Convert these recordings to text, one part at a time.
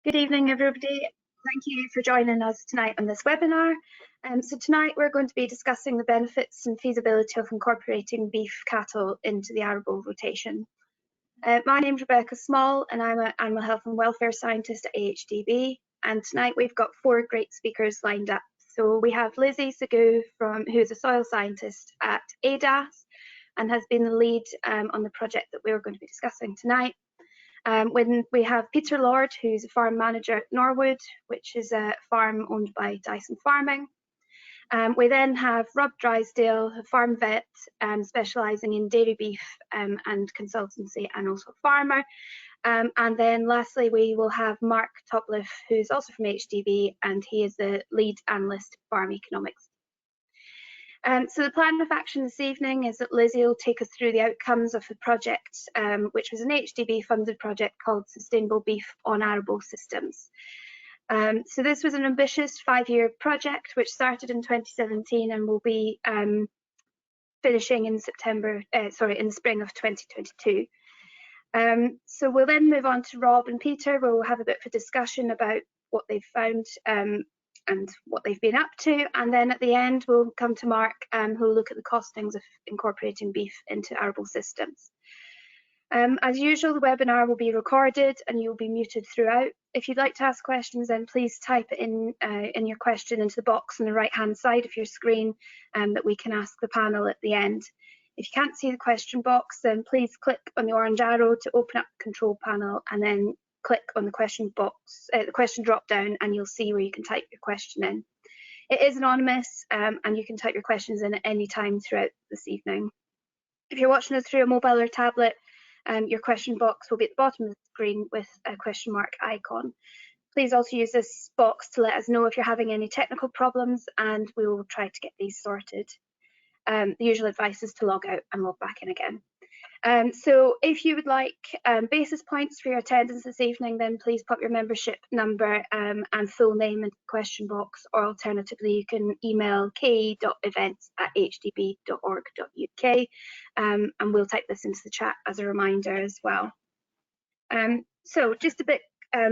Good evening, everybody. Thank you for joining us tonight on this webinar. So tonight we're going to be discussing the benefits and feasibility of incorporating beef cattle into the arable rotation. My name's Rebecca Small and I'm an animal health and welfare scientist at AHDB, and tonight we've got four great speakers lined up. So we have Lizzie Sagoo, who is a soil scientist at ADAS and has been the lead on the project that we're going to be discussing tonight. When we have Peter Lord, who's a farm manager at Norwood, which is a farm owned by Dyson Farming. We then have Rob Drysdale, a farm vet specialising in dairy beef and consultancy, and also a farmer. And then lastly, we will have Mark Topliff, who's also from HDB, and he is the lead analyst at Farm Economics. So the plan of action this evening is that Lizzie will take us through the outcomes of the project, which was an AHDB-funded project called Sustainable Beef on Arable Systems. So this was an ambitious 5-year project which started in 2017 and will be finishing in in the spring of 2022. So we'll then move on to Rob and Peter, where we'll have a bit of a discussion about what they've found and what they've been up to, and then at the end we'll come to Mark, who will look at the costings of incorporating beef into arable systems. As usual, the webinar will be recorded and you'll be muted throughout. If you'd like to ask questions, then please type it in your question into the box on the right hand side of your screen that we can ask the panel at the end. If you can't see the question box, then please click on the orange arrow to open up the control panel, and then click on the question box, the question drop down, and you'll see where you can type your question in. It is anonymous and you can type your questions in at any time throughout this evening. If you're watching us through a mobile or tablet, your question box will be at the bottom of the screen with a question mark icon. Please also use this box to let us know if you're having any technical problems, and we will try to get these sorted. The usual advice is to log out and log back in again. So if you would like basis points for your attendance this evening, then please pop your membership number and full name into the question box, or alternatively you can email ke.events@hdb.org.uk and we'll type this into the chat as a reminder as well. So just a bit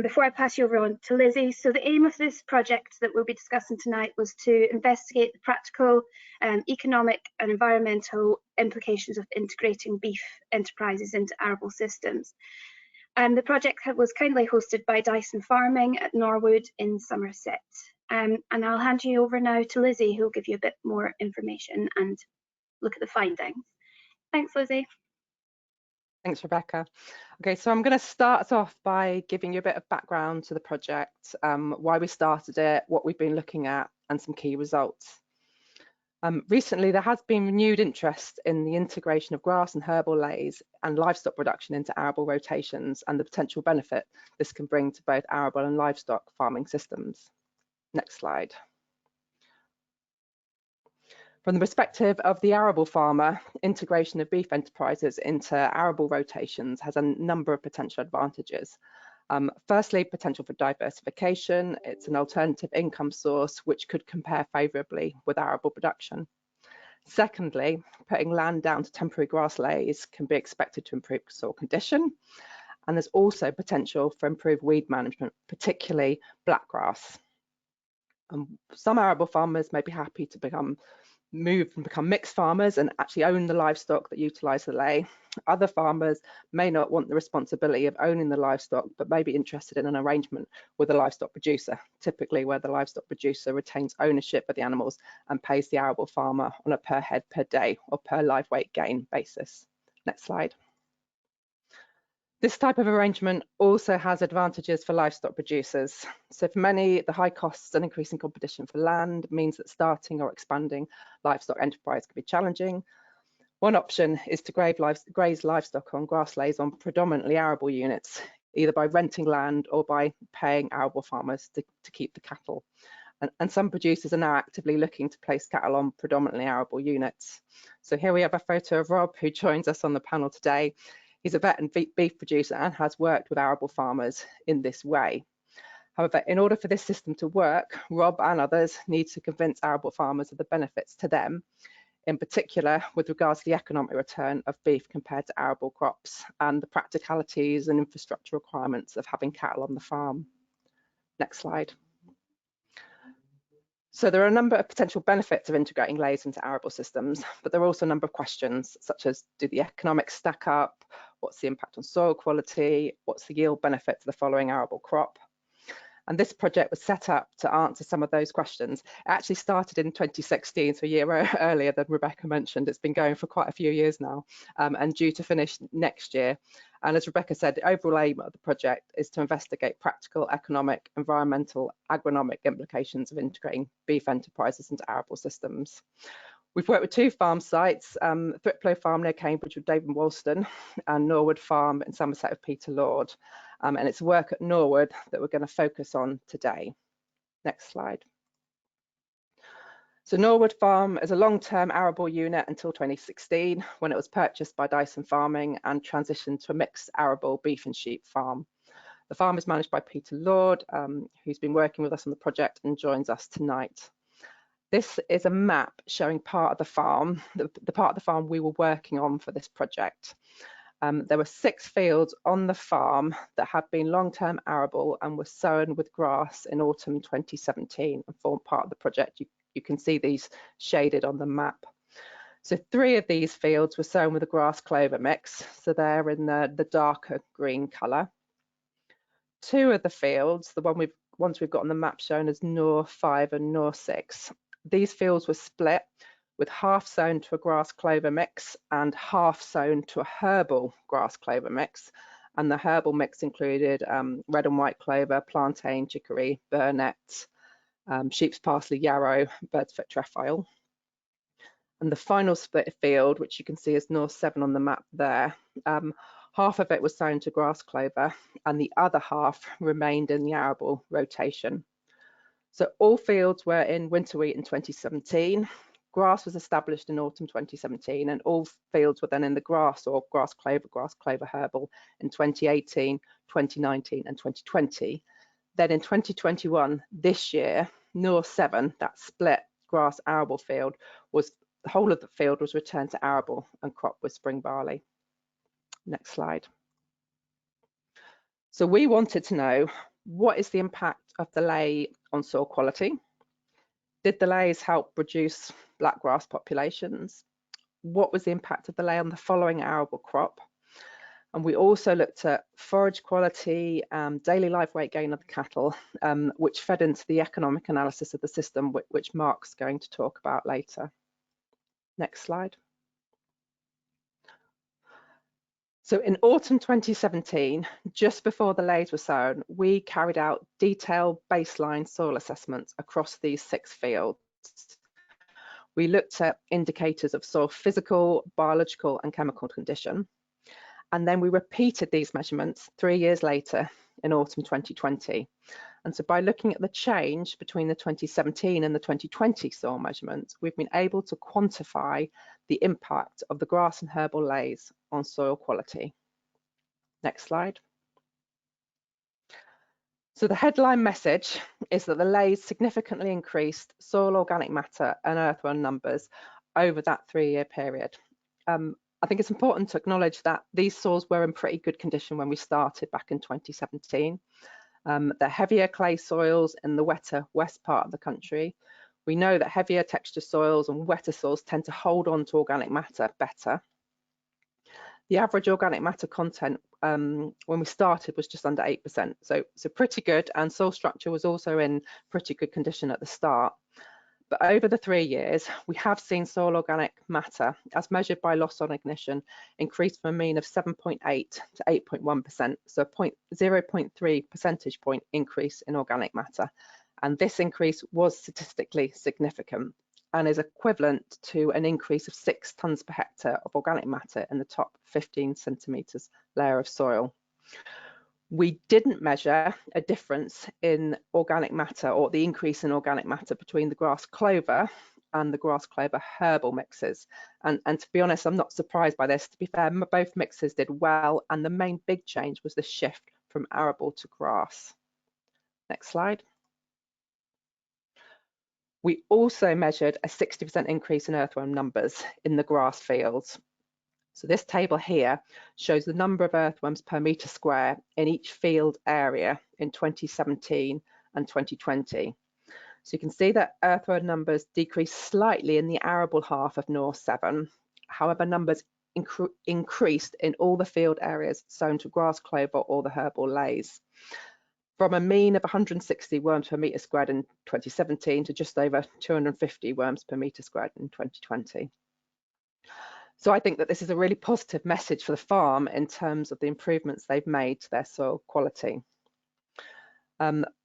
before I pass you over on to Lizzie. So the aim of this project that we'll be discussing tonight was to investigate the practical, economic and environmental implications of integrating beef enterprises into arable systems. The project was kindly hosted by Dyson Farming at Norwood in Somerset. And I'll hand you over now to Lizzie, who will give you a bit more information and look at the findings. Thanks, Lizzie. Thanks, Rebecca. Okay, so I'm going to start us off by giving you a bit of background to the project, why we started it, what we've been looking at, and some key results. Recently, there has been renewed interest in the integration of grass and herbal lays and livestock production into arable rotations, and the potential benefit this can bring to both arable and livestock farming systems. Next slide. From the perspective of the arable farmer, integration of beef enterprises into arable rotations has a number of potential advantages. Firstly, potential for diversification. It's an alternative income source which could compare favourably with arable production. Secondly, putting land down to temporary grass lays can be expected to improve soil condition. And there's also potential for improved weed management, particularly blackgrass. Some arable farmers may be happy to become mixed farmers and actually own the livestock that utilise the lay. Other farmers may not want the responsibility of owning the livestock, but may be interested in an arrangement with a livestock producer, typically where the livestock producer retains ownership of the animals and pays the arable farmer on a per head per day or per live weight gain basis. Next slide. This type of arrangement also has advantages for livestock producers. So for many, the high costs and increasing competition for land means that starting or expanding livestock enterprise can be challenging. One option is to graze livestock on grass lays on predominantly arable units, either by renting land or by paying arable farmers to keep the cattle. And some producers are now actively looking to place cattle on predominantly arable units. So here we have a photo of Rob, who joins us on the panel today. He's a vet and beef producer and has worked with arable farmers in this way. However, in order for this system to work, Rob and others need to convince arable farmers of the benefits to them, in particular with regards to the economic return of beef compared to arable crops and the practicalities and infrastructure requirements of having cattle on the farm. Next slide. So there are a number of potential benefits of integrating layers into arable systems, but there are also a number of questions, such as do the economics stack up? What's the impact on soil quality? What's the yield benefit to the following arable crop? And this project was set up to answer some of those questions. It actually started in 2016, so a year earlier than Rebecca mentioned. It's been going for quite a few years now, and due to finish next year. And as Rebecca said, the overall aim of the project is to investigate practical, economic, environmental, agronomic implications of integrating beef enterprises into arable systems. We've worked with 2 farm sites, Thriplow Farm near Cambridge with David Walston and Norwood Farm in Somerset with Peter Lord. And it's work at Norwood that we're going to focus on today. Next slide. So Norwood Farm is a long-term arable unit until 2016, when it was purchased by Dyson Farming and transitioned to a mixed arable beef and sheep farm. The farm is managed by Peter Lord, who's been working with us on the project and joins us tonight. This is a map showing part of the farm, the part of the farm we were working on for this project. There were 6 fields on the farm that had been long-term arable and were sown with grass in autumn 2017 and formed part of the project. You can see these shaded on the map. So 3 of these fields were sown with a grass clover mix, so they're in the darker green colour. 2 of the fields, the ones we've got on the map shown as Nor 5 and Nor 6, these fields were split with half sown to a grass clover mix and half sown to a herbal grass clover mix. And the herbal mix included red and white clover, plantain, chicory, burnet, sheep's parsley, yarrow, bird's foot trefoil. And the final split field, which you can see as North 7 on the map there, half of it was sown to grass clover and the other half remained in the arable rotation. So all fields were in winter wheat in 2017. Grass was established in autumn 2017 and all fields were then in the grass or grass clover herbal in 2018, 2019 and 2020. Then in 2021, this year, Nor 7, that split grass arable field, was the whole of the field was returned to arable and cropped with spring barley. Next slide. So we wanted to know, what is the impact of the ley on soil quality? Did the leys help reduce blackgrass populations? What was the impact of the ley on the following arable crop? And we also looked at forage quality, daily live weight gain of the cattle, which fed into the economic analysis of the system, which Mark's going to talk about later. Next slide. So in autumn 2017, just before the leys were sown, we carried out detailed baseline soil assessments across these 6 fields. We looked at indicators of soil physical, biological and chemical condition. And then we repeated these measurements 3 years later in autumn 2020. And so by looking at the change between the 2017 and the 2020 soil measurements, we've been able to quantify the impact of the grass and herbal leys on soil quality. Next slide. So the headline message is that the leys significantly increased soil organic matter and earthworm numbers over that 3-year period. I think it's important to acknowledge that these soils were in pretty good condition when we started back in 2017. They're heavier clay soils in the wetter west part of the country. We know that heavier texture soils and wetter soils tend to hold on to organic matter better. The average organic matter content when we started was just under 8%, so pretty good, and soil structure was also in pretty good condition at the start. But over the 3 years, we have seen soil organic matter, as measured by loss on ignition, increase from a mean of 7.8 to 8.1%, so a 0.3 percentage point increase in organic matter. And this increase was statistically significant and is equivalent to an increase of 6 tonnes per hectare of organic matter in the top 15 centimetres layer of soil. We didn't measure a difference in organic matter or the increase in organic matter between the grass clover and the grass clover herbal mixes. And to be honest, I'm not surprised by this. To be fair, both mixes did well, and the main big change was the shift from arable to grass. Next slide. We also measured a 60% increase in earthworm numbers in the grass fields. So this table here shows the number of earthworms per metre square in each field area in 2017 and 2020. So you can see that earthworm numbers decreased slightly in the arable half of North 7. However, numbers increased in all the field areas sown to grass clover or the herbal lays, from a mean of 160 worms per metre squared in 2017 to just over 250 worms per metre squared in 2020. So I think that this is a really positive message for the farm in terms of the improvements they've made to their soil quality.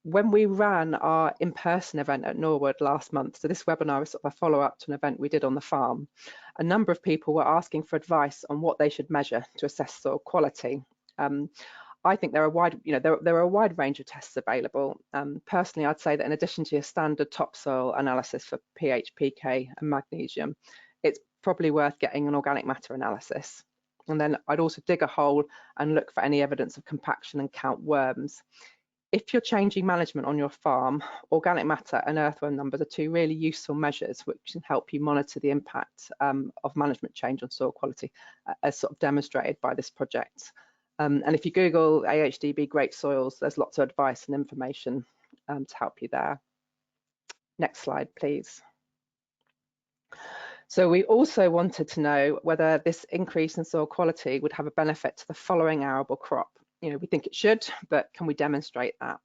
When we ran our in-person event at Norwood last month, so this webinar is sort of a follow-up to an event we did on the farm, a number of people were asking for advice on what they should measure to assess soil quality. I think there are a wide range of tests available. Personally, I'd say that in addition to your standard topsoil analysis for pH, pK and magnesium, it's probably worth getting an organic matter analysis. And then I'd also dig a hole and look for any evidence of compaction and count worms. If you're changing management on your farm, organic matter and earthworm numbers are two really useful measures which can help you monitor the impact of management change on soil quality, as sort of demonstrated by this project. And if you Google AHDB great soils, there's lots of advice and information to help you there. Next slide, please. So we also wanted to know whether this increase in soil quality would have a benefit to the following arable crop. We think it should, but can we demonstrate that?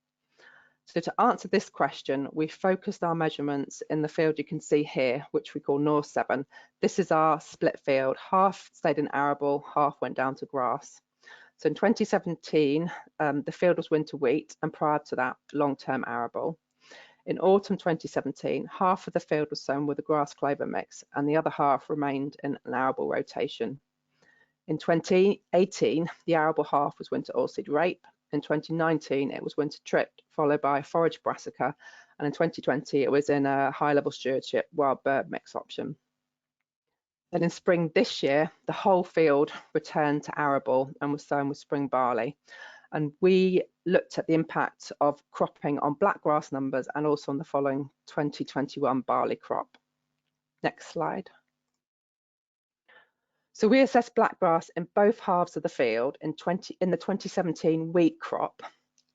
So to answer this question, we focused our measurements in the field you can see here, which we call North 7. This is our split field. Half stayed in arable, half went down to grass. So in 2017, the field was winter wheat, and prior to that, long-term arable. In autumn 2017, half of the field was sown with a grass clover mix, and the other half remained in an arable rotation. In 2018, the arable half was winter oilseed rape. In 2019, it was winter tripped, followed by forage brassica. And in 2020, it was in a high-level stewardship wild bird mix option. Then in spring this year, the whole field returned to arable and was sown with spring barley. And we looked at the impact of cropping on blackgrass numbers and also on the following 2021 barley crop. Next slide. So we assessed blackgrass in both halves of the field in the 2017 wheat crop,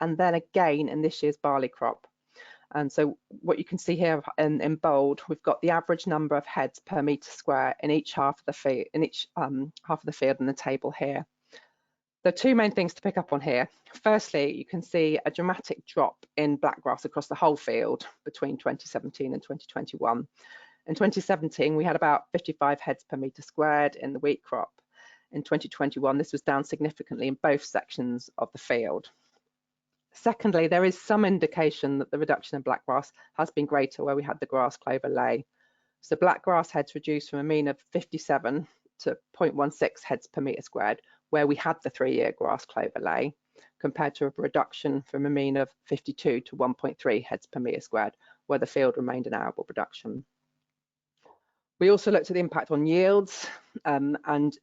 and then again in this year's barley crop. And so what you can see here in bold, we've got the average number of heads per metre square in each half of the field, in the table here. There are two main things to pick up on here. Firstly, you can see a dramatic drop in blackgrass across the whole field between 2017 and 2021. In 2017, we had about 55 heads per metre squared in the wheat crop. In 2021, this was down significantly in both sections of the field. Secondly, there is some indication that the reduction in blackgrass has been greater where we had the grass clover lay. So blackgrass heads reduced from a mean of 57 to 0.16 heads per metre squared, where we had the 3-year grass clover lay, compared to a reduction from a mean of 52 to 1.3 heads per metre squared, where the field remained in arable production. We also looked at the impact on yields, and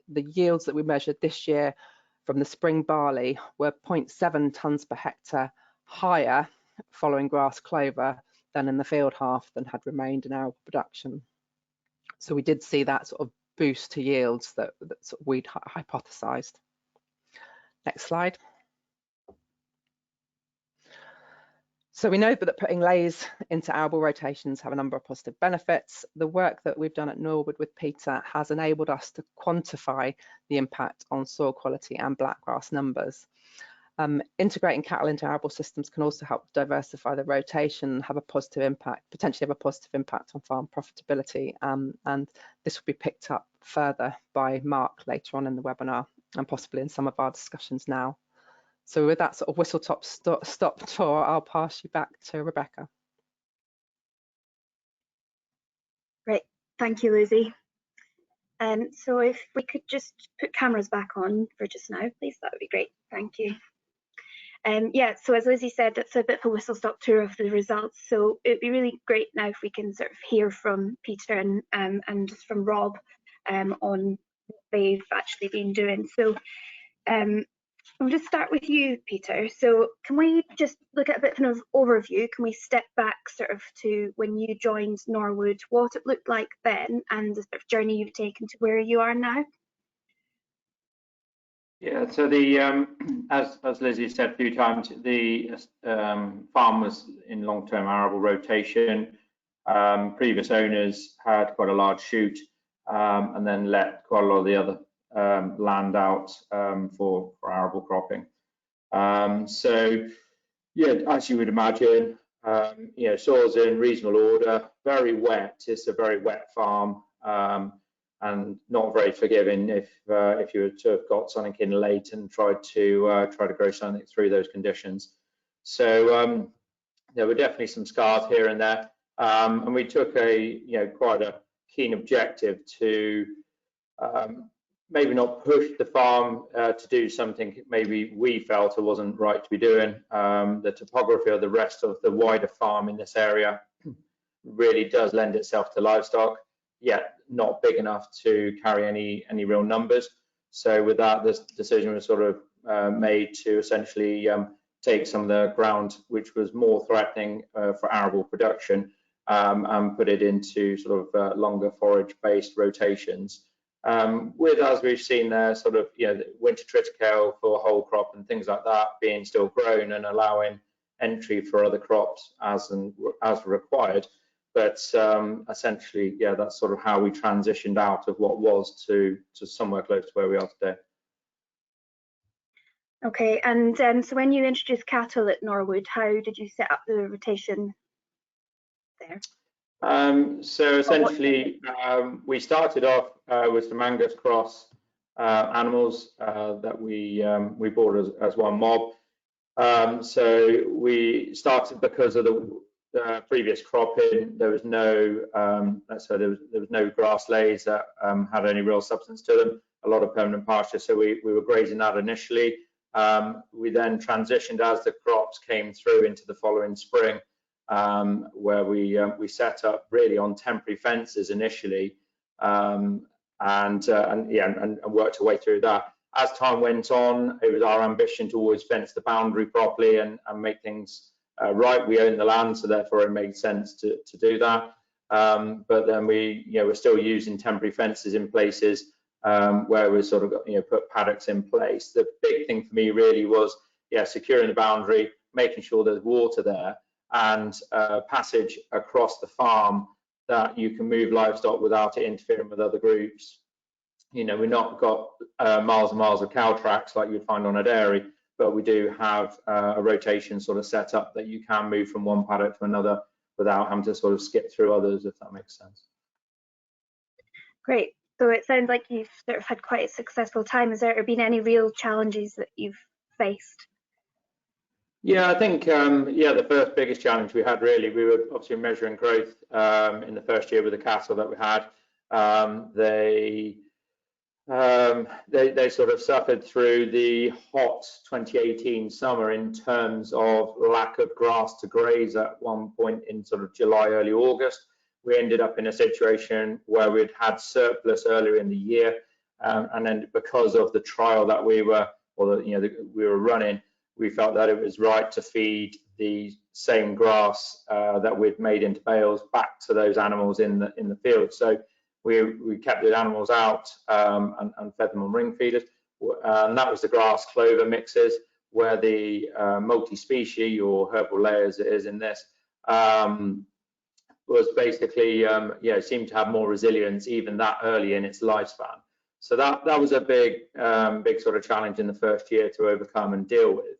the yields that we measured this year from the spring barley were 0.7 tonnes per hectare higher following grass clover than in the field half that had remained in arable production. So we did see that sort of boost to yields that sort of we'd hypothesised. Next slide. So we know that putting lays into arable rotations have a number of positive benefits. The work that we've done at Norwood with Peter has enabled us to quantify the impact on soil quality and blackgrass numbers. Integrating cattle into arable systems can also help diversify the rotation and have a positive impact, potentially have a positive impact on farm profitability. And this will be picked up further by Mark later on in the webinar and possibly in some of our discussions now. So with that sort of whistle-stop tour, I'll pass you back to Rebecca. Great, thank you, Lizzie. So if we could just put cameras back on for just now, please, that would be great. Thank you. Yeah, so as Lizzie said, that's a bit of a whistle-stop tour of the results. So it'd be really great now if we can sort of hear from Peter and from Rob on what they've actually been doing. So I'll just start with you, Peter. So can we just look at a bit of an overview? Can we step back sort of to when you joined Norwood, what it looked like then, and the sort of journey you've taken to where you are now? Yeah, so the as Lizzie said a few times, the farm was in long-term arable rotation. Previous owners had quite a large shoot, and then let quite a lot of the other land out for arable cropping. So yeah, as you would imagine, you know, soil's in reasonable order, very wet. It's a very wet farm. And not very forgiving if you were to have got something in late and tried to grow something through those conditions. So there were definitely some scars here and there, and we took quite a keen objective to maybe not push the farm to do something maybe we felt it wasn't right to be doing. The topography of the rest of the wider farm in this area really does lend itself to livestock, yet not big enough to carry any real numbers. So with that, this decision was sort of made to essentially take some of the ground which was more threatening for arable production and put it into sort of longer forage-based rotations. With, as we've seen there, sort of, you know, the winter triticale for whole crop and things like that being still grown and allowing entry for other crops as required. But essentially, yeah, that's sort of how we transitioned out of what was to somewhere close to where we are today. Okay, and so when you introduced cattle at Norwood, how did you set up the rotation there? So essentially, we started off with some Angus cross animals that we bought as one mob. So we started because of the previous cropping. There was no, there was no grass lays that had any real substance to them. A lot of permanent pasture, so we were grazing that initially. We then transitioned as the crops came through into the following spring, where we set up really on temporary fences initially, and worked our way through that. As time went on, it was our ambition to always fence the boundary properly and make things right. We own the land, so therefore it made sense to do that. But then we're still using temporary fences in places where we sort of put paddocks in place. The big thing for me really was securing the boundary, making sure there's water there, and passage across the farm that you can move livestock without it interfering with other groups. We've not got miles and miles of cow tracks like you'd find on a dairy, but we do have a rotation sort of set up that you can move from one paddock to another without having to sort of skip through others, if that makes sense. Great. So it sounds like you've sort of had quite a successful time. Has there been any real challenges that you've faced? Yeah, I think, the first biggest challenge we had really, we were obviously measuring growth in the first year with the cattle that we had. They sort of suffered through the hot 2018 summer in terms of lack of grass to graze at one point in sort of July, early August. We ended up in a situation where we'd had surplus earlier in the year, and then because of the trial that we were running, we felt that it was right to feed the same grass that we'd made into bales back to those animals in the field. So we kept the animals out and fed them on ring feeders, and that was the grass clover mixes, where the multi-species or herbal layers it is in this was basically seemed to have more resilience even that early in its lifespan. So that was a big sort of challenge in the first year to overcome and deal with.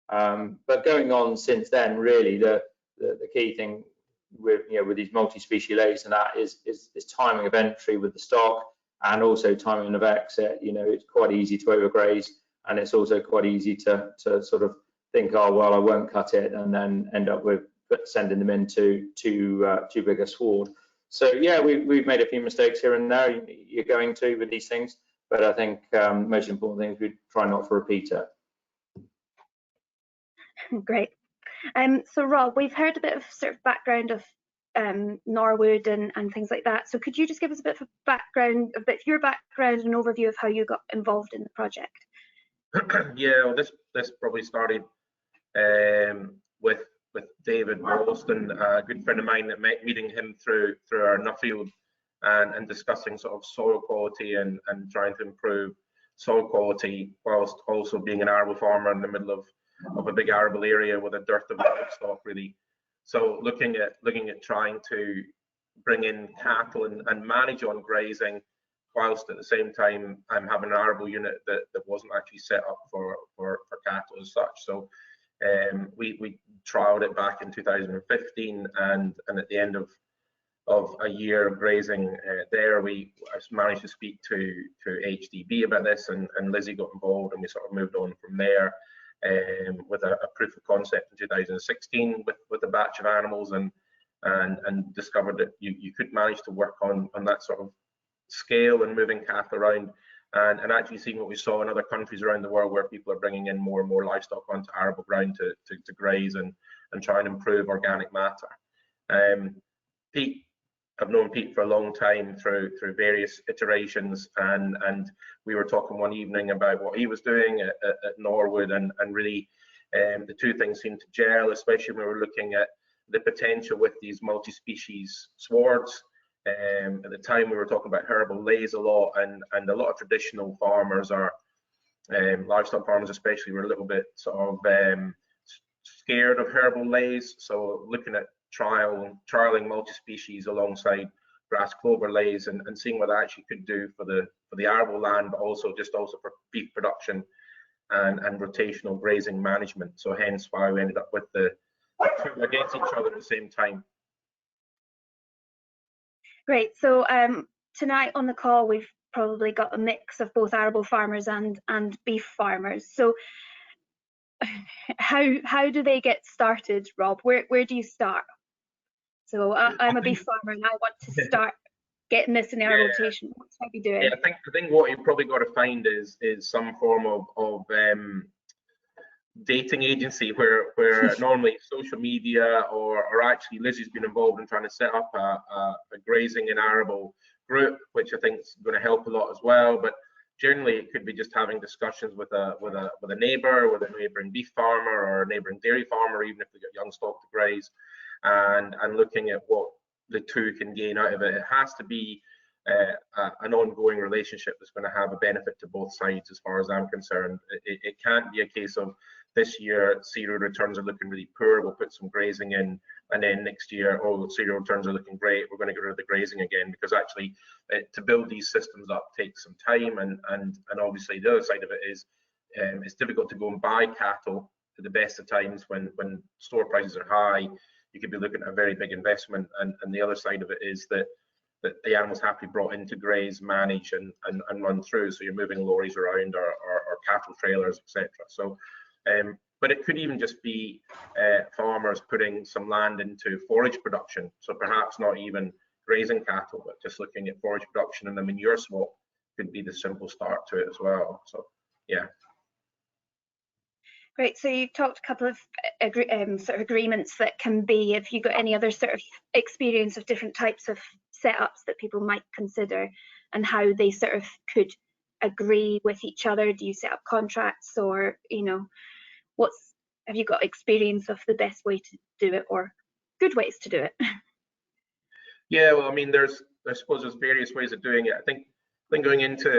But going on since then, really the key thing with these multi-species layers and that is timing of entry with the stock, and also timing of exit. It's quite easy to overgraze, and it's also quite easy to sort of think, oh well, I won't cut it, and then end up with sending them into too big a sward. So yeah, we've made a few mistakes here and there. You're going to with these things, but I think most important thing is we try not to repeat it. Great. So Rob, we've heard a bit of sort of background of Norwood and things like that. So could you just give us a bit of your background and overview of how you got involved in the project? Yeah, well, this probably started with David Wollaston, a good friend of mine, that meeting him through our Nuffield and discussing sort of soil quality and trying to improve soil quality, whilst also being an arable farmer in the middle of a big arable area with a dearth of livestock, really. So looking at trying to bring in cattle and manage on grazing, whilst at the same time I'm having an arable unit that wasn't actually set up for cattle as such. So we trialed it back in 2015, and at the end of a year of grazing there, I managed to speak to AHDB about this, and Lizzie got involved, and we sort of moved on from there with a proof of concept in 2016 with a batch of animals, and discovered that you could manage to work on that sort of scale and moving cattle around, and actually seeing what we saw in other countries around the world, where people are bringing in more and more livestock onto arable ground to graze and try and improve organic matter. Pete, I've known Pete for a long time through various iterations, and we were talking one evening about what he was doing at Norwood, and really the two things seemed to gel, especially when we were looking at the potential with these multi-species swards. At the time, we were talking about herbal lays a lot, and a lot of traditional farmers, are livestock farmers especially, were a little bit sort of scared of herbal lays. So looking at trialing multi-species alongside grass clover lays, and seeing what that actually could do for the arable land, but also for beef production and rotational grazing management. So hence why we ended up with the two against each other at the same time. Great. So tonight on the call, we've probably got a mix of both arable farmers and beef farmers. So how do they get started, Rob? Where do you start? So I'm a beef farmer, and I want to start getting this in our rotation. What should I be doing? Yeah, I think what you've probably got to find is some form of dating agency where normally social media or actually Lizzie's been involved in trying to set up a grazing and arable group, which I think is going to help a lot as well. But generally, it could be just having discussions with a neighbour, with a neighbouring beef farmer or a neighbouring dairy farmer, even if they've got young stock to graze, and looking at what the two can gain out of it. It has to be an ongoing relationship that's going to have a benefit to both sides, as far as I'm concerned. It can't be a case of this year cereal returns are looking really poor, we'll put some grazing in, and then next year, oh, cereal returns are looking great, we're going to get rid of the grazing again, because actually to build these systems up takes some time, and obviously the other side of it is it's difficult to go and buy cattle at the best of times when store prices are high. You could be looking at a very big investment, and the other side of it is that the animals have to be brought in to graze, manage, and run through. So you're moving lorries around or cattle trailers, etc. So, but it could even just be farmers putting some land into forage production. So perhaps not even grazing cattle, but just looking at forage production, and the manure swap could be the simple start to it as well. So, yeah. Great. So you talked a couple of sort of agreements that can be. If you got any other sort of experience of different types of setups that people might consider, and how they sort of could agree with each other? Do you set up contracts, or have you got experience of the best way to do it, or good ways to do it? Yeah, well, I mean, I suppose there's various ways of doing it. I think going into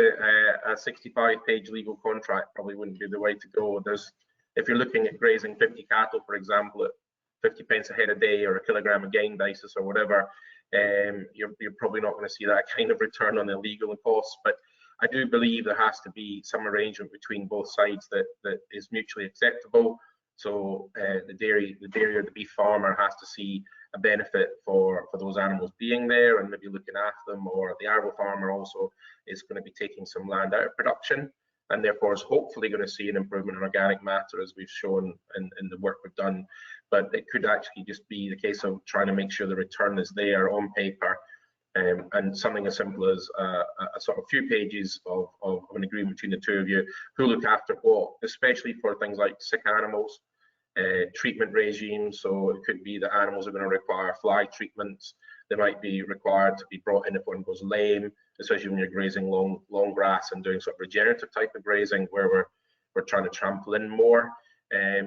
a 65-page legal contract probably wouldn't be the way to go. If you're looking at grazing 50 cattle, for example, at 50 pence a head a day, or a kilogram of gain basis, or whatever, you're probably not going to see that kind of return on the legal costs. But I do believe there has to be some arrangement between both sides that is mutually acceptable. So the dairy or the beef farmer has to see a benefit for those animals being there and maybe looking after them, or the arable farmer also is going to be taking some land out of production, and therefore is hopefully going to see an improvement in organic matter, as we've shown in the work we've done. But it could actually just be the case of trying to make sure the return is there on paper, and something as simple as a sort of few pages of an agreement between the two of you, who look after what, especially for things like sick animals, treatment regimes. So it could be that animals are going to require fly treatments. They might be required to be brought in if one goes lame, especially when you're grazing long grass and doing sort of regenerative type of grazing, where we're trying to trample in more.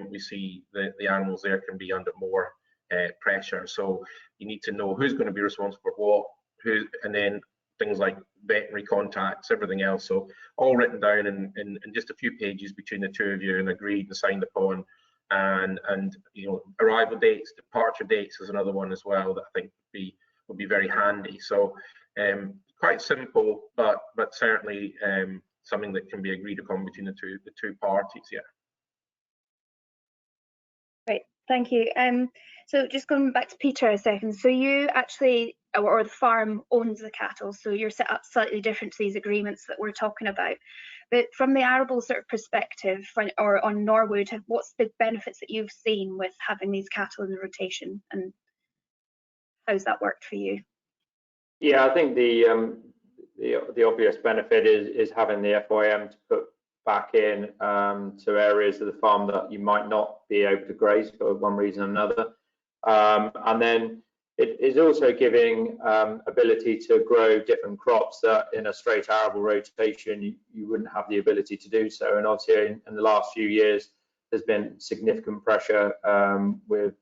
We see the animals there can be under more pressure. So you need to know who's going to be responsible for what, and then things like veterinary contacts, everything else. So all written down in just a few pages between the two of you and agreed and signed upon. And you know, arrival dates, departure dates is another one as well that I think would be very handy. So quite simple, but certainly something that can be agreed upon between the two parties. Yeah. Great, thank you. So just going back to Peter a second. So you actually, or the farm owns the cattle, so you're set up slightly different to these agreements that we're talking about. But from the arable sort of perspective, or on Norwood, what's the benefits that you've seen with having these cattle in the rotation, and how's that worked for you? Yeah, I think the obvious benefit is having the FYM to put back in to areas of the farm that you might not be able to graze for one reason or another, and then it is also giving ability to grow different crops that in a straight arable rotation you wouldn't have the ability to do so. And obviously in the last few years there's been significant pressure with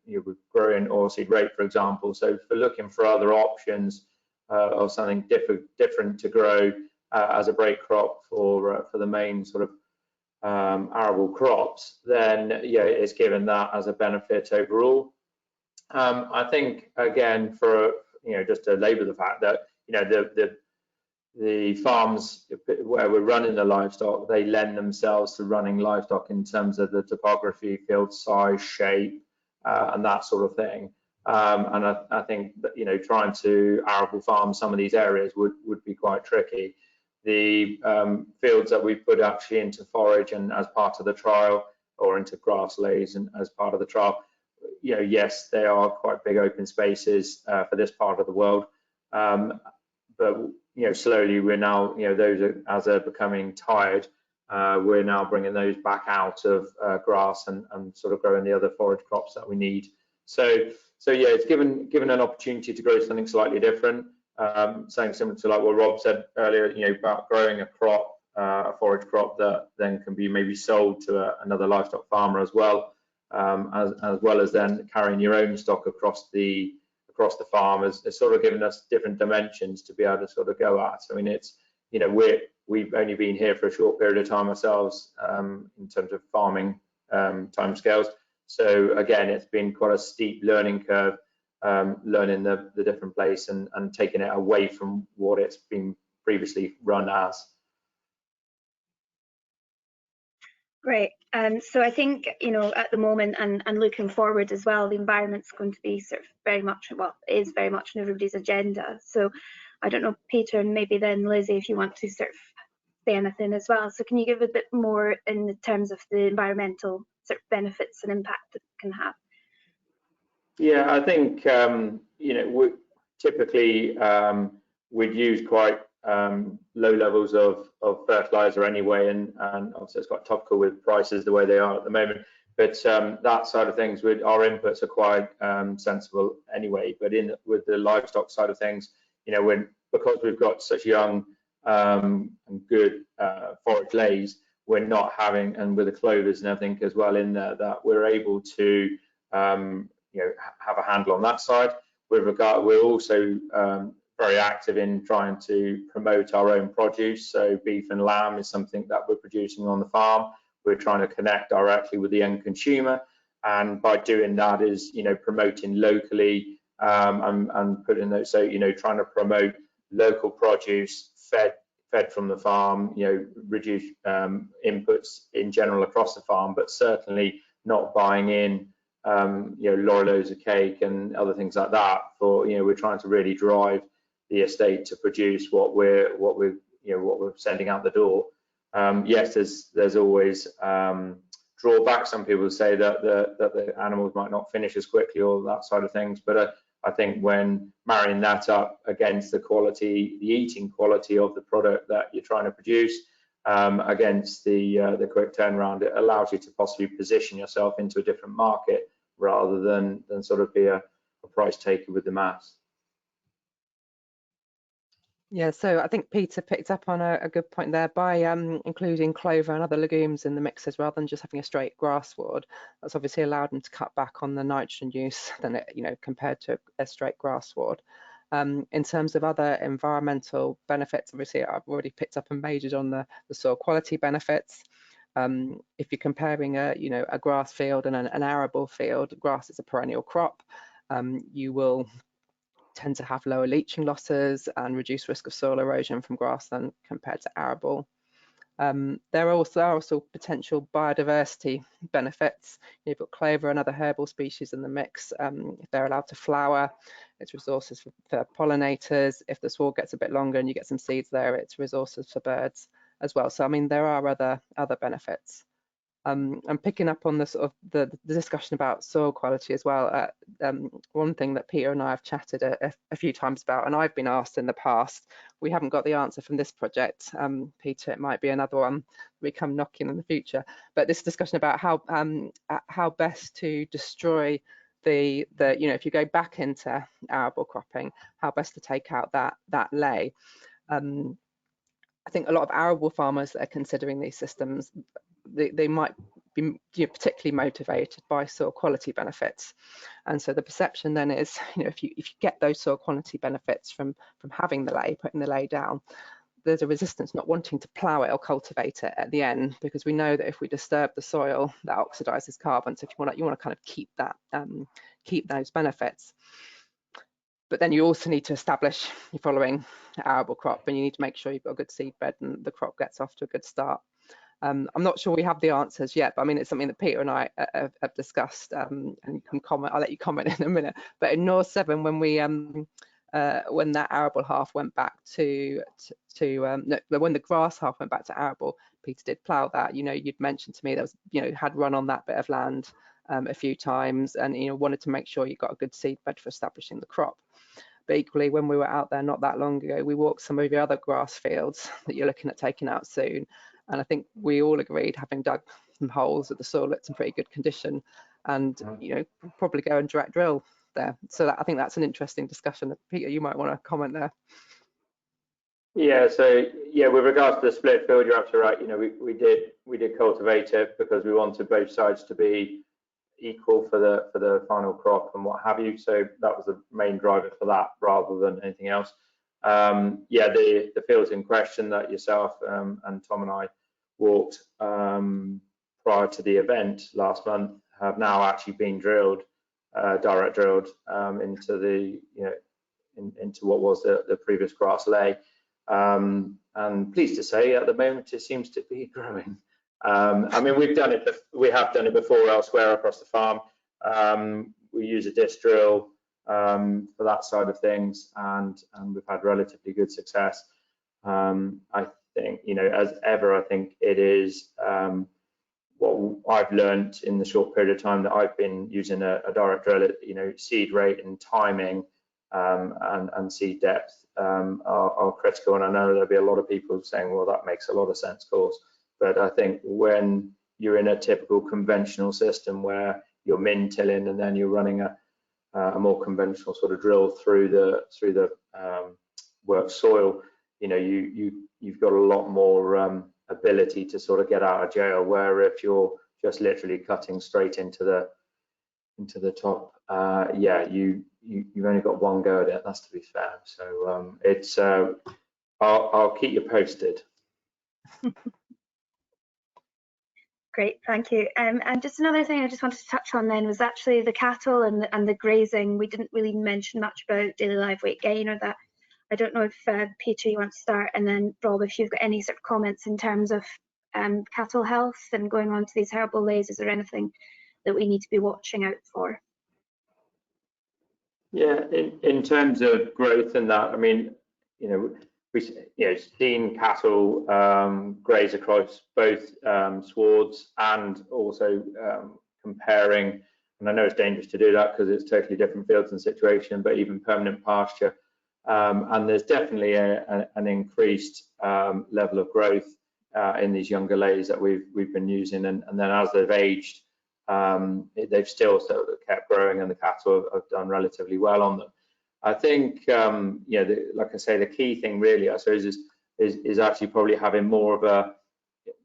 growing oilseed rape, for example. So for looking for other options or something different to grow as a break crop for the main sort of arable crops, then yeah, it's given that as a benefit overall. I think again, for just to labour the fact that the farms where we're running the livestock, they lend themselves to running livestock in terms of the topography, field size, shape, and that sort of thing. And I think that trying to arable farm some of these areas would be quite tricky. The fields that we put actually into forage and as part of the trial, or into grass lays and as part of the trial, yes, they are quite big open spaces for this part of the world, but slowly we're now, those as they're becoming tired, we're now bringing those back out of grass and sort of growing the other forage crops that we need. So yeah, it's given an opportunity to grow something slightly different. Saying similar to like what Rob said earlier, about growing a crop, a forage crop that then can be maybe sold to another livestock farmer as well. As well as then carrying your own stock across the farm, is sort of given us different dimensions to be able to sort of go at. I mean, it's we've only been here for a short period of time ourselves in terms of farming timescales. So again, it's been quite a steep learning curve, learning the different place and taking it away from what it's been previously run as. Great. So I think, at the moment and looking forward as well, the environment's going to be sort of very much, well, is very much on everybody's agenda. So I don't know, Peter, and maybe then Lizzie, if you want to sort of say anything as well. So can you give a bit more in terms of the environmental sort of benefits and impact that it can have? Yeah, I think, we typically we'd use quite low levels of fertilizer anyway, and obviously it's quite topical with prices the way they are at the moment, but that side of things, our inputs are quite sensible anyway. But with the livestock side of things, because we've got such young and good forage lays, we're not having, and with the clovers and everything as well in there, that we're able to have a handle on that side. With regard, we're also very active in trying to promote our own produce. So beef and lamb is something that we're producing on the farm. We're trying to connect directly with the end consumer, and by doing that is promoting locally and putting those, so trying to promote local produce fed from the farm, reduce inputs in general across the farm, but certainly not buying in loads of cake and other things like that. For we're trying to really drive the estate to produce what we're sending out the door. Yes, there's always drawbacks. Some people say that the animals might not finish as quickly, or that side of things. But I think when marrying that up against the quality, the eating quality of the product that you're trying to produce, against the quick turnaround, it allows you to possibly position yourself into a different market rather than sort of be a price taker with the mass. Yeah, so I think Peter picked up on a good point there. By including clover and other legumes in the mixes rather than just having a straight grass sward, that's obviously allowed them to cut back on the nitrogen use than compared to a straight grass sward. In terms of other environmental benefits, obviously I've already picked up and majored on the soil quality benefits. If you're comparing a grass field and an arable field, grass is a perennial crop. You will tend to have lower leaching losses and reduced risk of soil erosion from grass than compared to arable. There are also potential biodiversity benefits. You've got clover and other herbal species in the mix. If they're allowed to flower, it's resources for pollinators. If the sward gets a bit longer and you get some seeds there, it's resources for birds as well. So I mean, there are other benefits. I'm picking up on the sort of the discussion about soil quality as well. One thing that Peter and I have chatted a few times about, and I've been asked in the past, we haven't got the answer from this project. Peter, it might be another one we come knocking in the future. But this discussion about how best to destroy the if you go back into arable cropping, how best to take out that ley. I think a lot of arable farmers that are considering these systems, they might be particularly motivated by soil quality benefits, and so the perception then is, if you get those soil quality benefits from having the ley, putting the ley down, there's a resistance not wanting to plough it or cultivate it at the end, because we know that if we disturb the soil, that oxidizes carbon. So if you want to kind of keep that keep those benefits. But then you also need to establish your following arable crop, and you need to make sure you've got a good seed bed and the crop gets off to a good start. I'm not sure we have the answers yet, but I mean, it's something that Peter and I have discussed, and you can comment. I'll let you comment in a minute. But in North 7, when we when that arable half went back when the grass half went back to arable, Peter did plough that. You'd mentioned to me that was had run on that bit of land a few times, and wanted to make sure you got a good seed bed for establishing the crop. But equally, when we were out there not that long ago, we walked some of the other grass fields that you're looking at taking out soon. And I think we all agreed, having dug some holes, that the soil looked in pretty good condition, and probably go and direct drill there. So I think that's an interesting discussion. Peter, you might want to comment there. Yeah. So with regards to the split field, you're absolutely right. We did cultivate it because we wanted both sides to be equal for the final crop and what have you. So that was the main driver for that, rather than anything else. The fields in question that yourself and Tom and I walked prior to the event last month have now actually been drilled, direct drilled into into what was the previous grass ley. And pleased to say, at the moment, it seems to be growing. I mean, we have done it before elsewhere across the farm. We use a disc drill for that side of things, and we've had relatively good success. I think, as ever, I think it is what I've learned in the short period of time that I've been using a direct drill. Seed rate and timing and seed depth are critical, and I know there'll be a lot of people saying, well, that makes a lot of sense, of course. But I think when you're in a typical conventional system where you're min-tilling and then you're running a more conventional sort of drill through the work soil, you've got a lot more ability to sort of get out of jail. Where if you're just literally cutting straight into the top, you've only got one go at it. That's to be fair. So I'll keep you posted. Great, thank you. And just another thing I just wanted to touch on then was actually the cattle and the grazing. We didn't really mention much about daily live weight gain or that. I don't know if Peter, you want to start, and then Rob, if you've got any sort of comments in terms of cattle health and going on to these herbal lays. Is there anything that we need to be watching out for? Yeah, in terms of growth and that, I mean, we've seen cattle graze across both swards, and also comparing, and I know it's dangerous to do that because it's totally different fields and situation, but even permanent pasture. And there's definitely an increased level of growth in these younger lays that we've been using, and then as they've aged, they've still sort of kept growing, and the cattle have done relatively well on them. I think, like I say, the key thing really, I suppose, is actually probably having more of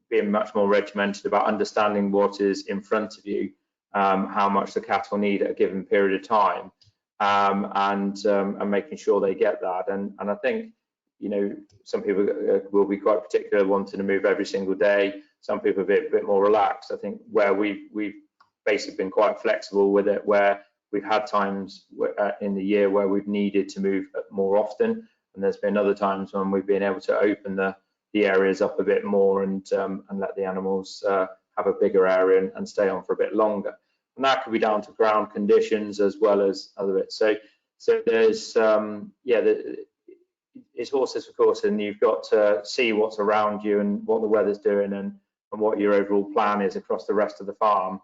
being much more regimented about understanding what is in front of you, how much the cattle need at a given period of time, and making sure they get that. And I think, you know, some people will be quite particular, wanting to move every single day. Some people are a bit more relaxed. I think where we've basically been quite flexible with it, where we've had times in the year where we've needed to move more often, and there's been other times when we've been able to open the areas up a bit more and let the animals have a bigger area and stay on for a bit longer. And that could be down to ground conditions as well as other bits. So there's it's horses for course, and you've got to see what's around you and what the weather's doing and what your overall plan is across the rest of the farm,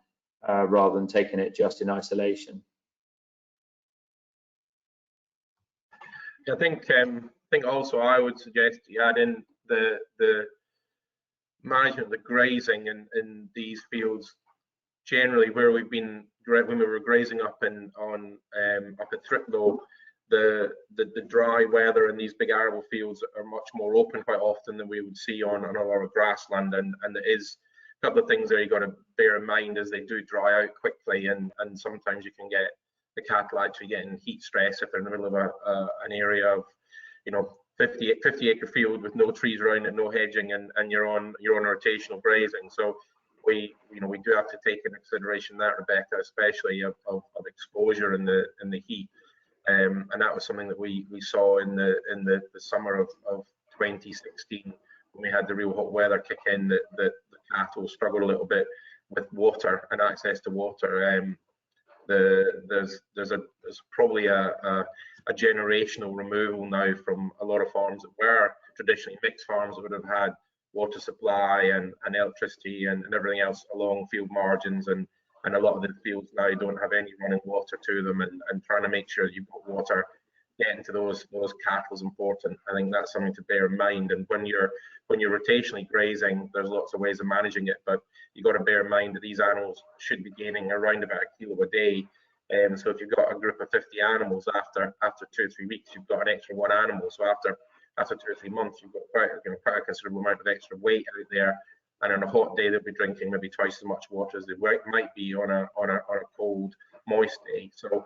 rather than taking it just in isolation. I think also I would suggest you add in the management of the grazing in these fields. Generally, where we've been when we were grazing up at Thriplow, the dry weather in these big arable fields are much more open quite often than we would see on a lot of grassland, and there is a couple of things there you got to bear in mind as they do dry out quickly, and sometimes you can get the cattle actually getting heat stress if they're in the middle of an area of, you know, 50 acre field with no trees around it, no hedging, and you're on rotational grazing. So we do have to take into consideration that, Rebecca, especially of exposure in the heat, and that was something that we saw in the summer of 2016 when we had the real hot weather kick in, that the cattle struggled a little bit with water and access to water. There's probably a generational removal now from a lot of farms that were traditionally mixed farms that would have had water supply and electricity and everything else along field margins, and a lot of the fields now don't have any running water to them, and trying to make sure that you've got water getting to those cattle is important. I think that's something to bear in mind. And when you're rotationally grazing, there's lots of ways of managing it, but you've got to bear in mind that these animals should be gaining around about a kilo a day. So if you've got a group of 50 animals, after 2 or 3 weeks, you've got an extra 1 animal. So after 2 or 3 months, you've got quite a considerable amount of extra weight out there. And on a hot day, they'll be drinking maybe twice as much water as they might be on a cold, moist day. So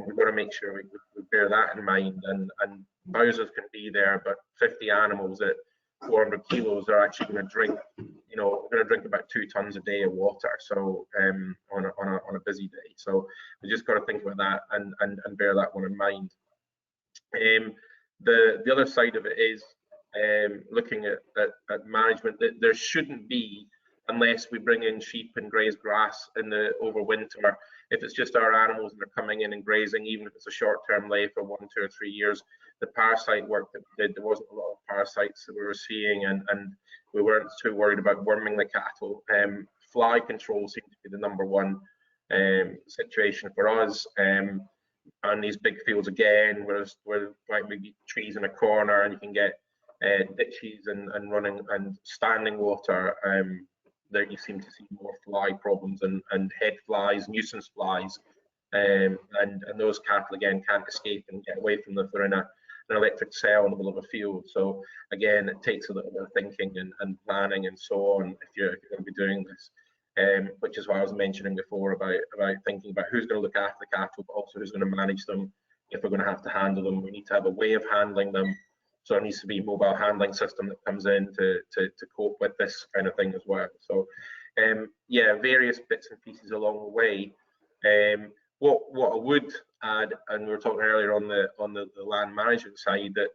we've got to make sure we bear that in mind. And Bowsers can be there, but 50 animals at 400 kilos are actually going to drink, about 2 tons a day of water. So on a busy day. So we just got to think about that and bear that one in mind. The other side of it is looking at management. That there shouldn't be, unless we bring in sheep and graze grass in the over winter, if it's just our animals that are coming in and grazing, even if it's a short-term lay for 1, 2 or 3 years, the parasite work that we did, there wasn't a lot of parasites that we were seeing, and we weren't too worried about worming the cattle. Fly control seemed to be the #1 situation for us. On these big fields again, where might be trees in a corner and you can get ditches and running and standing water, there you seem to see more fly problems and head flies, nuisance flies, and those cattle again can't escape and get away from them if they're in an electric cell in the middle of a field. So again, it takes a little bit of thinking and planning and so on if you're going to be doing this. Which is why I was mentioning before about thinking about who's going to look after the cattle, but also who's going to manage them. If we're going to have to handle them, we need to have a way of handling them. So there needs to be a mobile handling system that comes in to cope with this kind of thing as well. So yeah, various bits and pieces along the way. What I would add, and we were talking earlier on the land management side, that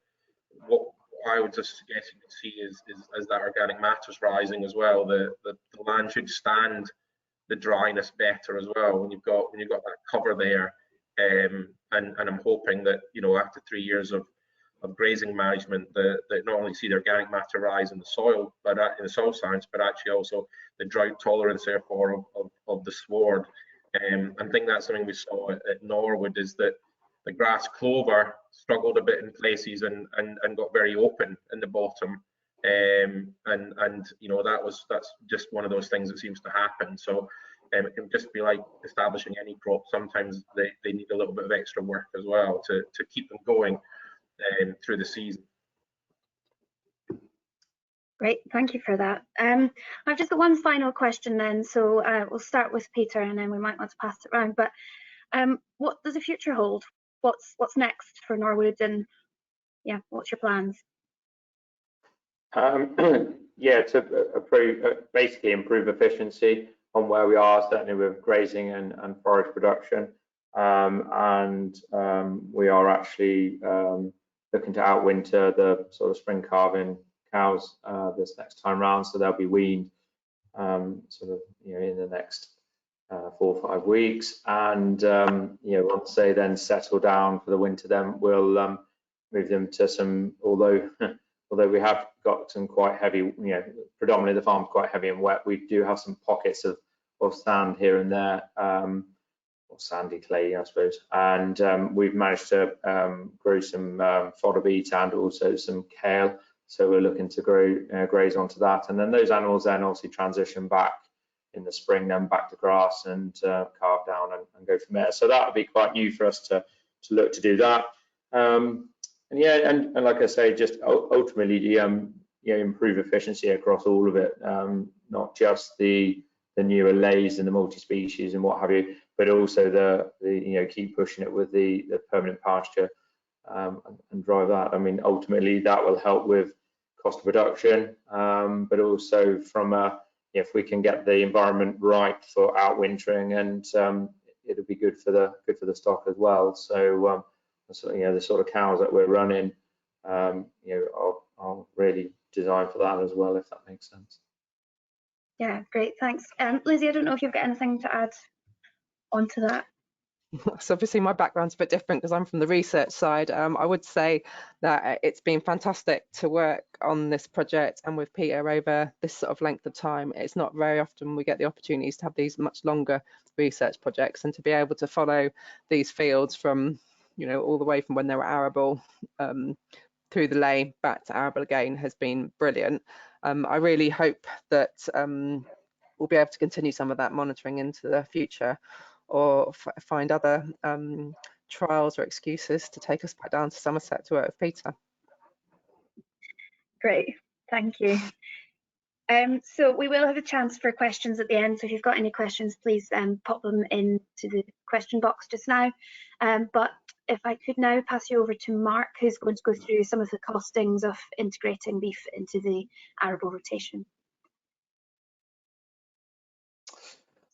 what I would just suggest you can see is as that organic matter's rising as well, the land should stand the dryness better as well when you've got that cover there. And I'm hoping that, you know, after 3 years of grazing management, that not only see the organic matter rise in the soil, but in the soil science, but actually also the drought tolerance therefore of the sward. I think that's something we saw at Norwood, is that the grass clover struggled a bit in places and got very open in the bottom, and you know, that's just one of those things that seems to happen. So it can just be like establishing any crop. Sometimes they need a little bit of extra work as well to keep them going through the season. Great, thank you for that. I've just got one final question then, so we'll start with Peter and then we might want to pass it around. But what does the future hold? what's next for Norwood, and yeah, what's your plans? Yeah, to basically improve efficiency on where we are, certainly with grazing and forage production. We are actually looking to outwinter the sort of spring calving cows this next time round, so they'll be weaned sort of in the next 4 or 5 weeks, and once they then settle down for the winter, then we'll move them to some, although we have got some quite heavy, predominantly the farm's quite heavy and wet, we do have some pockets of sand here and there, or sandy clay, I suppose, and we've managed to grow some fodder beet and also some kale, so we're looking to graze onto that, and then those animals then obviously transition back in the spring, then back to grass and carve down and go from there. So that would be quite new for us to look to do that. And like I say, just ultimately improve efficiency across all of it, not just the newer lays and the multi-species and what have you, but also the keep pushing it with the permanent pasture and drive that. I mean, ultimately that will help with cost of production, but also from if we can get the environment right for outwintering, and it'll be good for the stock as well. So the sort of cows that we're running are really designed for that as well, if that makes sense. Yeah, great, thanks. Lizzie, I don't know if you've got anything to add onto that. So obviously my background's a bit different because I'm from the research side. I would say that it's been fantastic to work on this project and with Peter over this sort of length of time. It's not very often we get the opportunities to have these much longer research projects, and to be able to follow these fields from all the way from when they were arable through the lay back to arable again has been brilliant. I really hope that we'll be able to continue some of that monitoring into the future, or find other trials or excuses to take us back down to Somerset to work with Peter. Great, thank you. So we will have a chance for questions at the end, so if you've got any questions, please pop them into the question box just now. But if I could now pass you over to Mark, who's going to go through some of the costings of integrating beef into the arable rotation.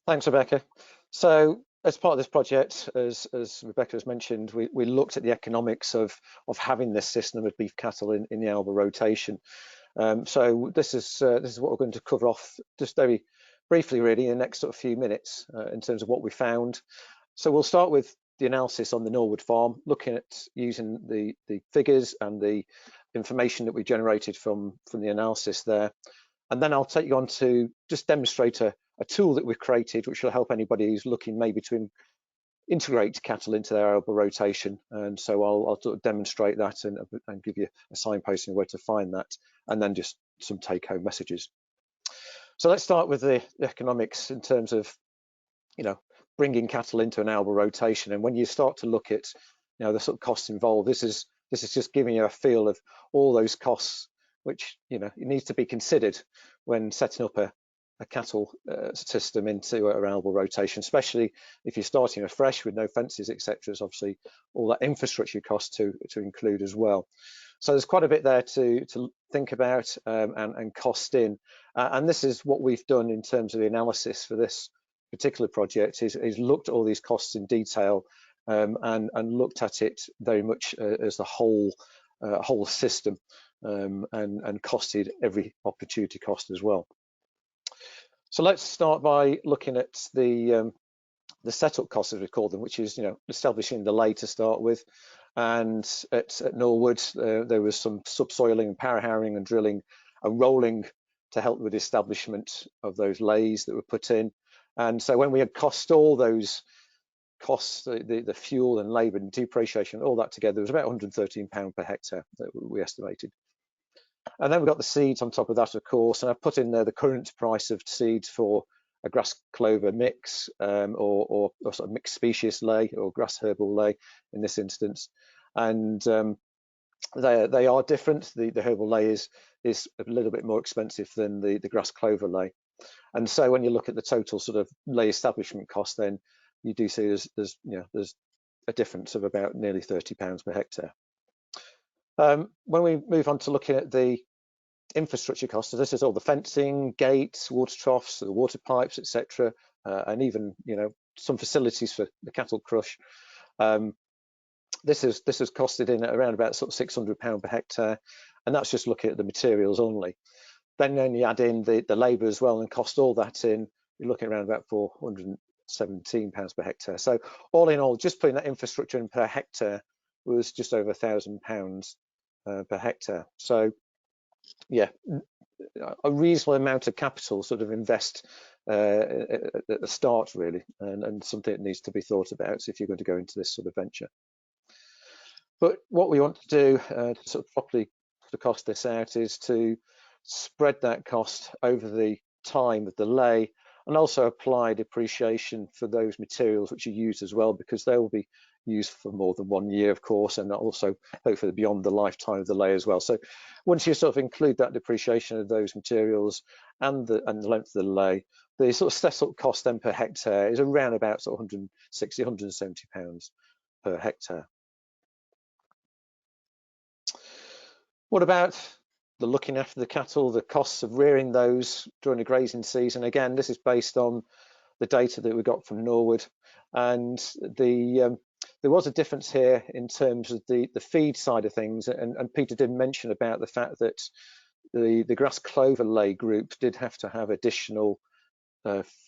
Thanks, Rebecca. So as part of this project, as Rebecca has mentioned, we looked at the economics of having this system of beef cattle in the arable rotation. So this is what we're going to cover off just very briefly, really, in the next sort of few minutes in terms of what we found. So we'll start with the analysis on the Norwood farm, looking at using the figures and the information that we generated from the analysis there. And then I'll take you on to just demonstrate a tool that we've created, which will help anybody who's looking maybe to integrate cattle into their arable rotation. And so I'll sort of demonstrate that and give you a signposting where to find that, and then just some take-home messages. So let's start with the economics in terms of, bringing cattle into an arable rotation. And when you start to look at, the sort of costs involved, this is just giving you a feel of all those costs, which it needs to be considered when setting up a cattle system into an arable rotation, especially if you're starting afresh with no fences, etc. There's obviously all that infrastructure cost to include as well. So there's quite a bit there to think about and cost in. And this is what we've done in terms of the analysis for this particular project, is looked at all these costs in detail and looked at it very much as the whole system and costed every opportunity cost as well. So let's start by looking at the setup costs, as we call them, which is establishing the lay to start with. And at Norwood, there was some subsoiling and power harrowing and drilling and rolling to help with the establishment of those lays that were put in. And so when we had cost all those costs, the fuel and labour and depreciation, all that together, it was about £113 per hectare that we estimated. And then we've got the seeds on top of that, of course, and I've put in there the current price of seeds for a grass clover mix or sort of mixed species lay or grass herbal lay in this instance. And they are different. The herbal lay is a little bit more expensive than the grass clover lay. And so when you look at the total sort of lay establishment cost, then you do see there's a difference of about nearly £30 per hectare. When we move on to looking at the infrastructure costs, so this is all the fencing, gates, water troughs, the water pipes, etc., and even some facilities for the cattle crush. This is costed in at around about sort of £600 per hectare, and that's just looking at the materials only. Then you add in the labour as well and cost all that in, you're looking around about £417 per hectare. So all in all, just putting that infrastructure in per hectare was just over £1,000 per hectare. So yeah, a reasonable amount of capital sort of invest at the start really, and something that needs to be thought about if you're going to go into this sort of venture. But what we want to do to sort of properly cost this out is to spread that cost over the time of the lay, and also apply depreciation for those materials which are used as well, because they will be used for more than 1 year, of course, and also hopefully beyond the lifetime of the lay as well. So once you sort of include that depreciation of those materials and the length of the lay, the sort of set-up cost then per hectare is around about sort of £160, £170 per hectare. What about the looking after the cattle, the costs of rearing those during the grazing season? Again, this is based on the data that we got from Norwood, and there was a difference here in terms of the feed side of things, and Peter did mention about the fact that the grass clover lay group did have to have additional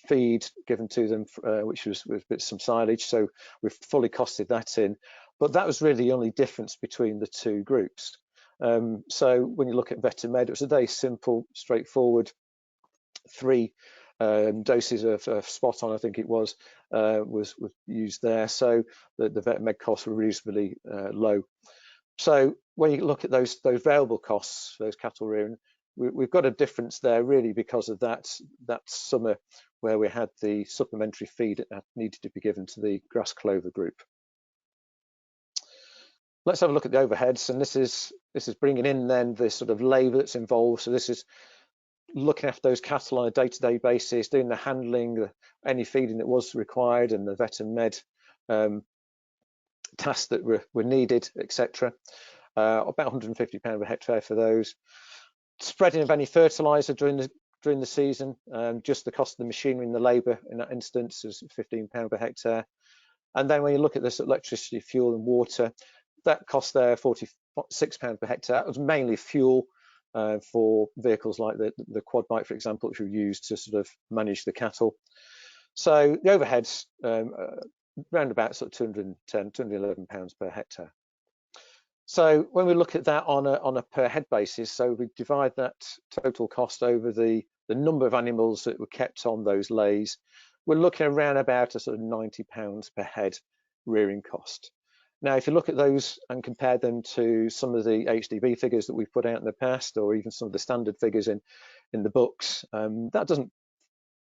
feed given to them, which was with some silage, so we've fully costed that in, but that was really the only difference between the two groups. So when you look at Vetamed, it was a very simple, straightforward 3 doses of spot on, I think it was used there. So the Vetamed costs were reasonably low. So when you look at those variable costs, those cattle rearing, we've got a difference there really because of that summer where we had the supplementary feed that needed to be given to the grass clover group. Let's have a look at the overheads, and this is bringing in then the sort of labour that's involved. So this is looking after those cattle on a day-to-day basis, doing the handling, any feeding that was required, and the vet and med tasks that were needed, etc. About £150 per hectare for those. Spreading of any fertiliser during the season, just the cost of the machinery and the labour in that instance is £15 per hectare. And then when you look at this electricity, fuel and water, that cost there £46 per hectare. That was mainly fuel for vehicles like the quad bike, for example, which were used to sort of manage the cattle. So the overheads around about sort of £210, £211 per hectare. So when we look at that on a per head basis, so we divide that total cost over the number of animals that were kept on those lays, we're looking around about a sort of £90 per head rearing cost. Now, if you look at those and compare them to some of the AHDB figures that we've put out in the past, or even some of the standard figures in the books, that doesn't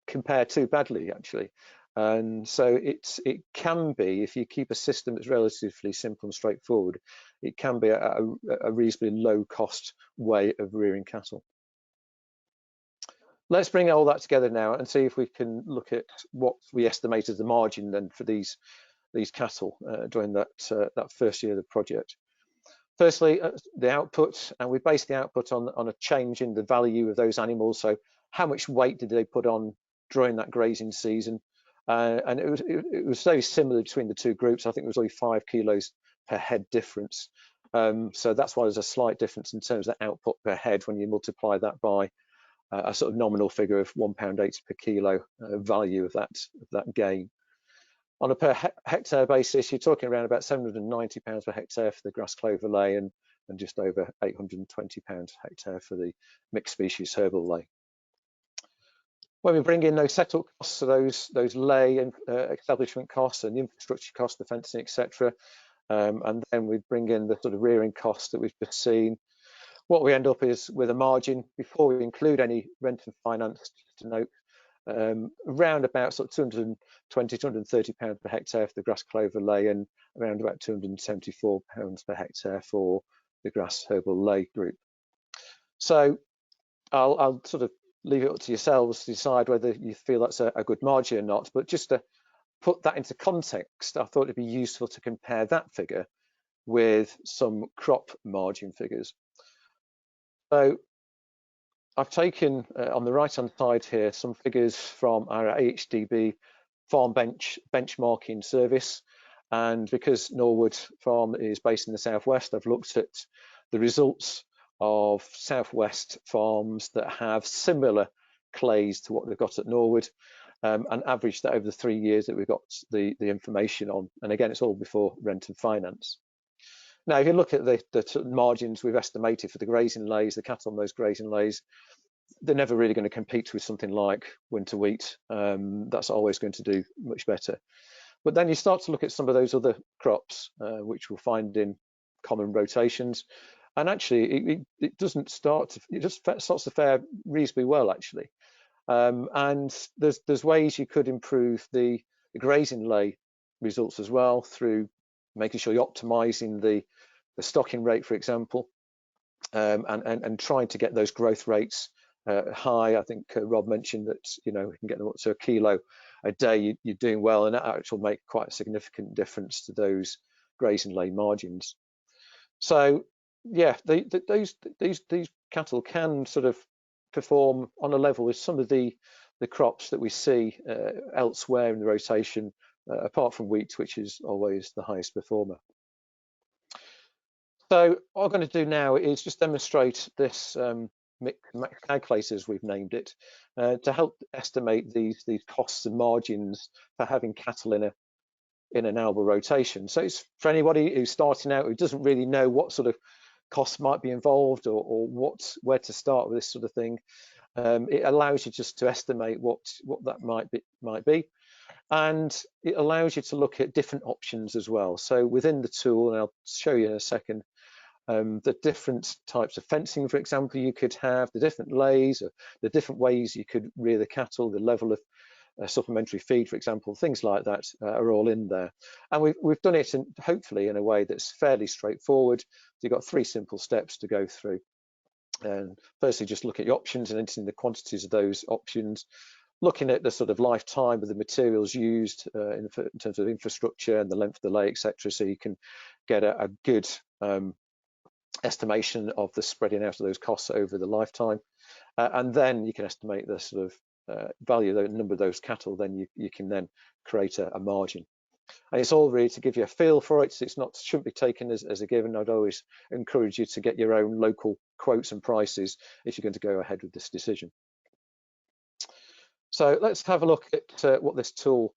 compare too badly, actually. And so it can be, if you keep a system that's relatively simple and straightforward, it can be a reasonably low cost way of rearing cattle. Let's bring all that together now and see if we can look at what we estimate as the margin then for these cattle during that first year of the project. Firstly, the output, and we based the output on a change in the value of those animals. So how much weight did they put on during that grazing season? And it was very similar between the two groups. I think it was only 5 kilos per head difference. So that's why there's a slight difference in terms of output per head when you multiply that by a sort of nominal figure of £1.80 per kilo value of that gain. On a per hectare basis, you're talking around about £790 per hectare for the grass clover lay, and just over £820 per hectare for the mixed species herbal lay. When we bring in those setup costs, so those lay and establishment costs and the infrastructure costs, the fencing, etc., and then we bring in the sort of rearing costs that we've just seen, what we end up is with a margin before we include any rent and finance, to note, around about sort of £220, £230 per hectare for the grass clover lay, and around about £274 per hectare for the grass herbal lay group. So I'll sort of leave it up to yourselves to decide whether you feel that's a good margin or not, but just to put that into context, I thought it'd be useful to compare that figure with some crop margin figures. So I've taken on the right-hand side here some figures from our AHDB farm benchmarking service, and because Norwood Farm is based in the southwest, I've looked at the results of southwest farms that have similar clays to what they've got at Norwood, and averaged that over the 3 years that we've got the information on. And again, it's all before rent and finance. Now, if you look at the margins we've estimated for the grazing lays, the cattle on those grazing lays, they're never really going to compete with something like winter wheat. That's always going to do much better. But then you start to look at some of those other crops, which we'll find in common rotations, and actually it doesn't start to, it just starts to fare reasonably well, actually. And there's ways you could improve the grazing lay results as well, through making sure you're optimizing the stocking rate, for example, and trying to get those growth rates high. I think Rob mentioned that, you know, we can get them up to a kilo a day. You're doing well, and that actually will make quite a significant difference to those grazing lay margins. So yeah, these cattle can sort of perform on a level with some of the crops that we see elsewhere in the rotation, apart from wheat, which is always the highest performer. So what I'm going to do now is just demonstrate this max calculators, we've named it, to help estimate these costs and margins for having cattle in an arable rotation. So it's for anybody who's starting out, who doesn't really know what sort of costs might be involved, or where to start with this sort of thing. It allows you just to estimate what that might be, and it allows you to look at different options as well. So within the tool, and I'll show you in a second, the different types of fencing, for example, you could have, the different lays, or the different ways you could rear the cattle, the level of supplementary feed, for example, things like that are all in there. And we've done it hopefully in a way that's fairly straightforward. So you've got 3 simple steps to go through. And firstly, just look at your options and entering the quantities of those options, looking at the sort of lifetime of the materials used in terms of infrastructure and the length of the lay, etc. So you can get a good estimation of the spreading out of those costs over the lifetime, and then you can estimate the sort of value, the number of those cattle. Then you can then create a margin, and it's all really to give you a feel for it. So it's not, shouldn't be taken as a given. I'd always encourage you to get your own local quotes and prices if you're going to go ahead with this decision. So let's have a look at what this tool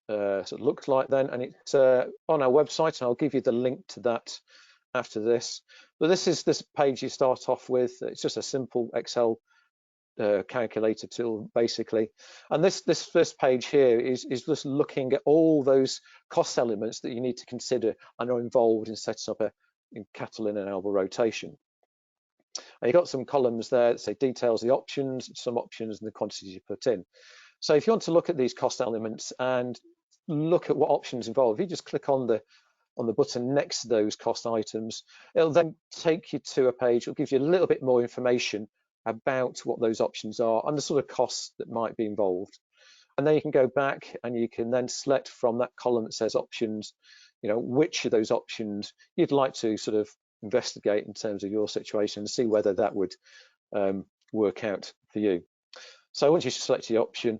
sort of looks like then, and it's on our website, and I'll give you the link to that after this. But this is this page you start off with. It's just a simple Excel calculator tool, basically. And this first page here is just looking at all those cost elements that you need to consider and are involved in setting up cattle in an arable rotation. And you've got some columns there that say details the options, some options, and the quantities you put in. So if you want to look at these cost elements and look at what options involved, if you just click on the button next to those cost items, it'll then take you to a page. It'll give you a little bit more information about what those options are and the sort of costs that might be involved. And then you can go back and you can then select from that column that says options, you know, which of those options you'd like to sort of investigate in terms of your situation and see whether that would work out for you. So once you select the option,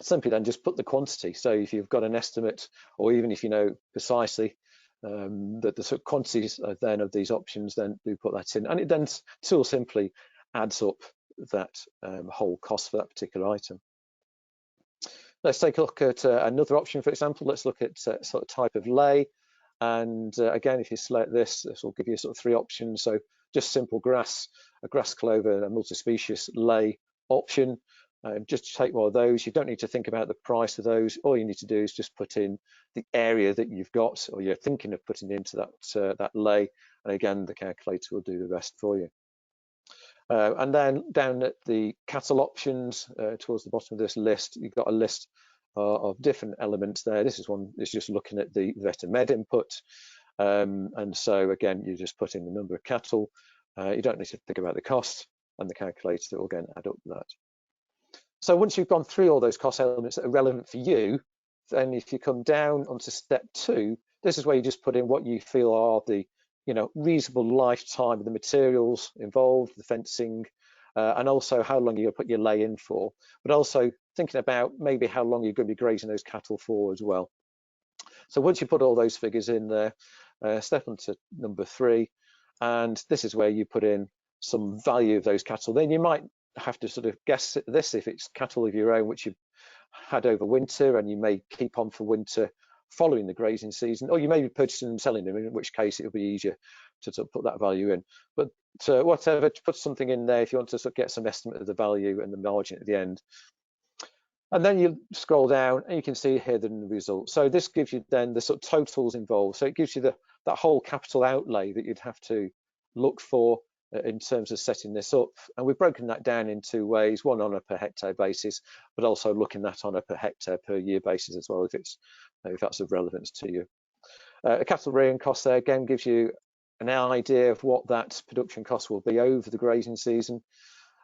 simply then just put the quantity. So if you've got an estimate, or even if you know precisely that the sort of quantities then of these options, then do put that in, and it then tool simply adds up that whole cost for that particular item. Let's take a look at another option. For example, let's look at sort of type of lay, and again, if you select this will give you sort of 3 options. So just simple grass, a grass clover, a multi-species lay option. Just take one of those. You don't need to think about the price of those. All you need to do is just put in the area that you've got, or you're thinking of putting into that lay, and again, the calculator will do the rest for you. And then down at the cattle options, towards the bottom of this list, you've got a list of different elements there. This is one is just looking at the vet and med input, and so again, you just put in the number of cattle. You don't need to think about the cost, and the calculator will again add up that. So once you've gone through all those cost elements that are relevant for you, then if you come down onto step 2, this is where you just put in what you feel are the reasonable lifetime of the materials involved, the fencing, and also how long you're going to put your lay in for, but also thinking about maybe how long you're going to be grazing those cattle for as well. So once you put all those figures in there, step on to number 3, and this is where you put in some value of those cattle. Then you might have to sort of guess this if it's cattle of your own which you've had over winter and you may keep on for winter following the grazing season, or you may be purchasing and selling them, in which case it'll be easier to sort of put that value in. But whatever, to put something in there if you want to sort of get some estimate of the value and the margin at the end. And then you scroll down and you can see here the results. So this gives you then the sort of totals involved. So it gives you that whole capital outlay that you'd have to look for in terms of setting this up. And we've broken that down in 2 ways, one on a per hectare basis, but also looking at on a per hectare per year basis as well, if that's of relevance to you. A cattle rearing cost there again gives you an idea of what that production cost will be over the grazing season.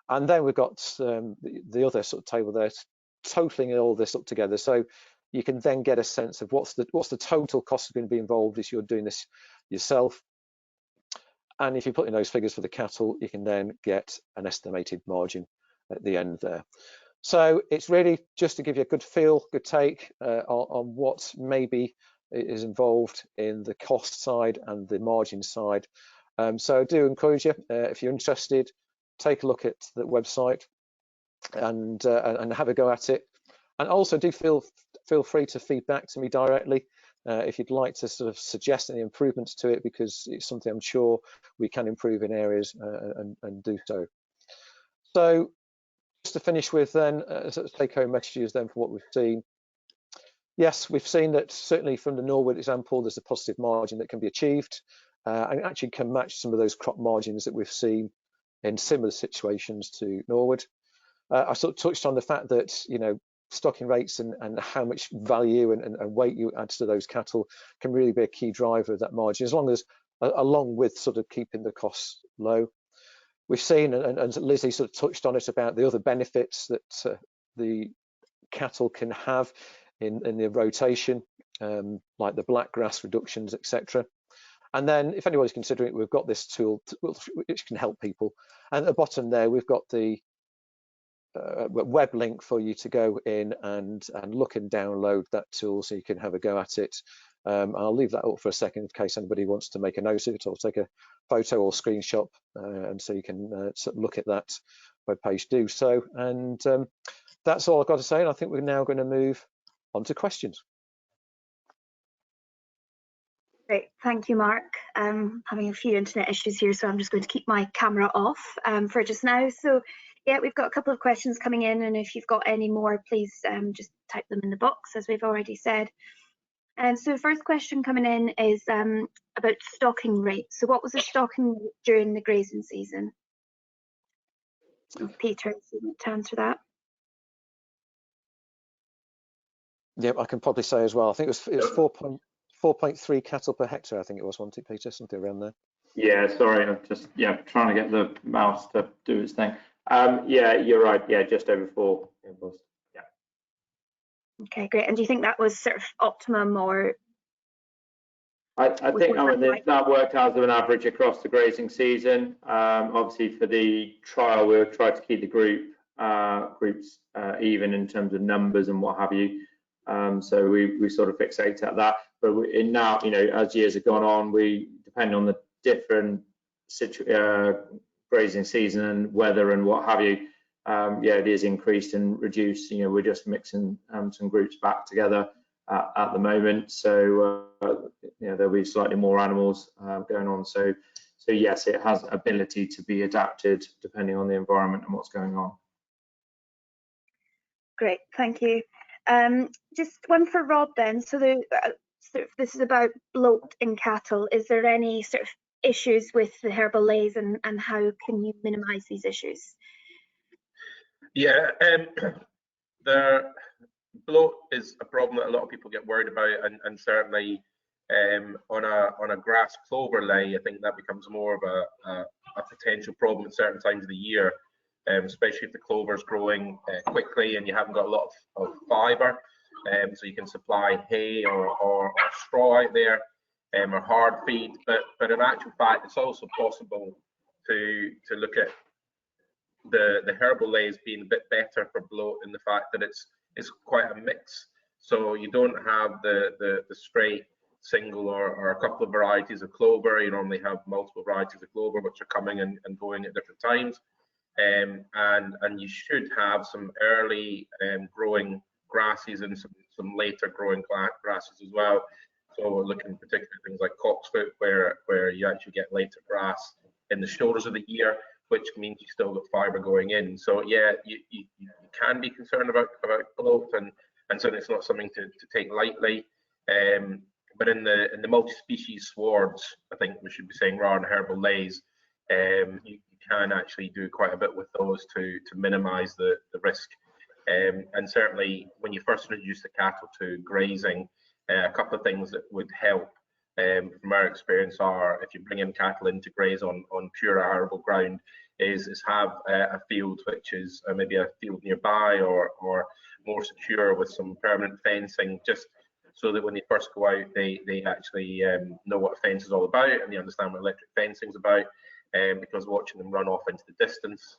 And then we've got the other sort of table there, totaling all this up together, so you can then get a sense of what's the total cost going to be involved if you're doing this yourself. And if you put in those figures for the cattle, you can then get an estimated margin at the end there. So it's really just to give you a good feel, good take on what maybe is involved in the cost side and the margin side. So I do encourage you, if you're interested, take a look at the website and have a go at it. And also do feel free to feedback to me directly if you'd like to sort of suggest any improvements to it, because it's something I'm sure we can improve in areas and do so. So just to finish with then, sort of take home messages then for what we've seen. Yes, we've seen that certainly from the Norwood example, there's a positive margin that can be achieved and actually can match some of those crop margins that we've seen in similar situations to Norwood. I sort of touched on the fact that, stocking rates and how much value and weight you add to those cattle can really be a key driver of that margin, as long as, along with sort of keeping the costs low. We've seen, and Lizzie sort of touched on it, about the other benefits that the cattle can have in the rotation, like the blackgrass reductions, etc. And then if anybody's considering it, we've got this tool which can help people. And at the bottom there, we've got the web link for you to go in and look and download that tool so you can have a go at it. I'll leave that up for a second in case anybody wants to make a note of it or take a photo or screenshot, and so you can look at that web page, do so. And that's all I've got to say, and I think we're now going to move on to questions. Great, thank you, Mark. Having a few internet issues here, so I'm just going to keep my camera off for just now. So yeah, we've got a couple of questions coming in, and if you've got any more, please just type them in the box, as we've already said. And so the first question coming in is about stocking rates. So what was the stocking rate during the grazing season? Peter, to answer that. Yep, I can probably say as well. I think it was 4.3 cattle per hectare. I think it was, wasn't it, Peter? Something around there. Yeah, sorry, I'm just trying to get the mouse to do its thing. Yeah, you're right. Yeah, just over 4. It was. Yeah. Okay, great. And do you think that was sort of optimum, or? I think that worked out as an average across the grazing season. Obviously, for the trial, we tried to keep the groups even in terms of numbers and what have you. So we sort of fixate at that. But now, as years have gone on, we depend on the different grazing season and weather and what have you. Yeah, it is increased and reduced. We're just mixing some groups back together at the moment. So there'll be slightly more animals going on. So yes, it has ability to be adapted depending on the environment and what's going on. Great, thank you. Just one for Rob then. So this is about bloat in cattle. Is there any sort of issues with the herbal lays, and how can you minimise these issues? Yeah, the bloat is a problem that a lot of people get worried about, and certainly on a grass clover lay, I think that becomes more of a potential problem at certain times of the year, especially if the clover is growing quickly and you haven't got a lot of fibre. so you can supply hay or straw out there, or hard feed. But in actual fact, it's also possible to look at the herbal lays being a bit better for bloat in the fact that it's quite a mix. So you don't have the straight single or a couple of varieties of clover. You normally have multiple varieties of clover which are coming and going at different times. And you should have some early growing grasses and some later growing grasses as well. So we're looking particularly at things like cocksfoot, where you actually get later grass in the shoulders of the year, which means you still got fibre going in. So yeah, you can be concerned about bloat, and certainly it's not something to take lightly. But in the multi-species swards, I think we should be saying, rather than herbal lays, you can actually do quite a bit with those to minimise the risk. And certainly when you first introduce the cattle to grazing, a couple of things that would help from our experience are, if you bring in cattle in to graze on pure arable ground, is have a field which is maybe a field nearby or more secure with some permanent fencing, just so that when they first go out, they actually know what a fence is all about, and they understand what electric fencing is about. Because watching them run off into the distance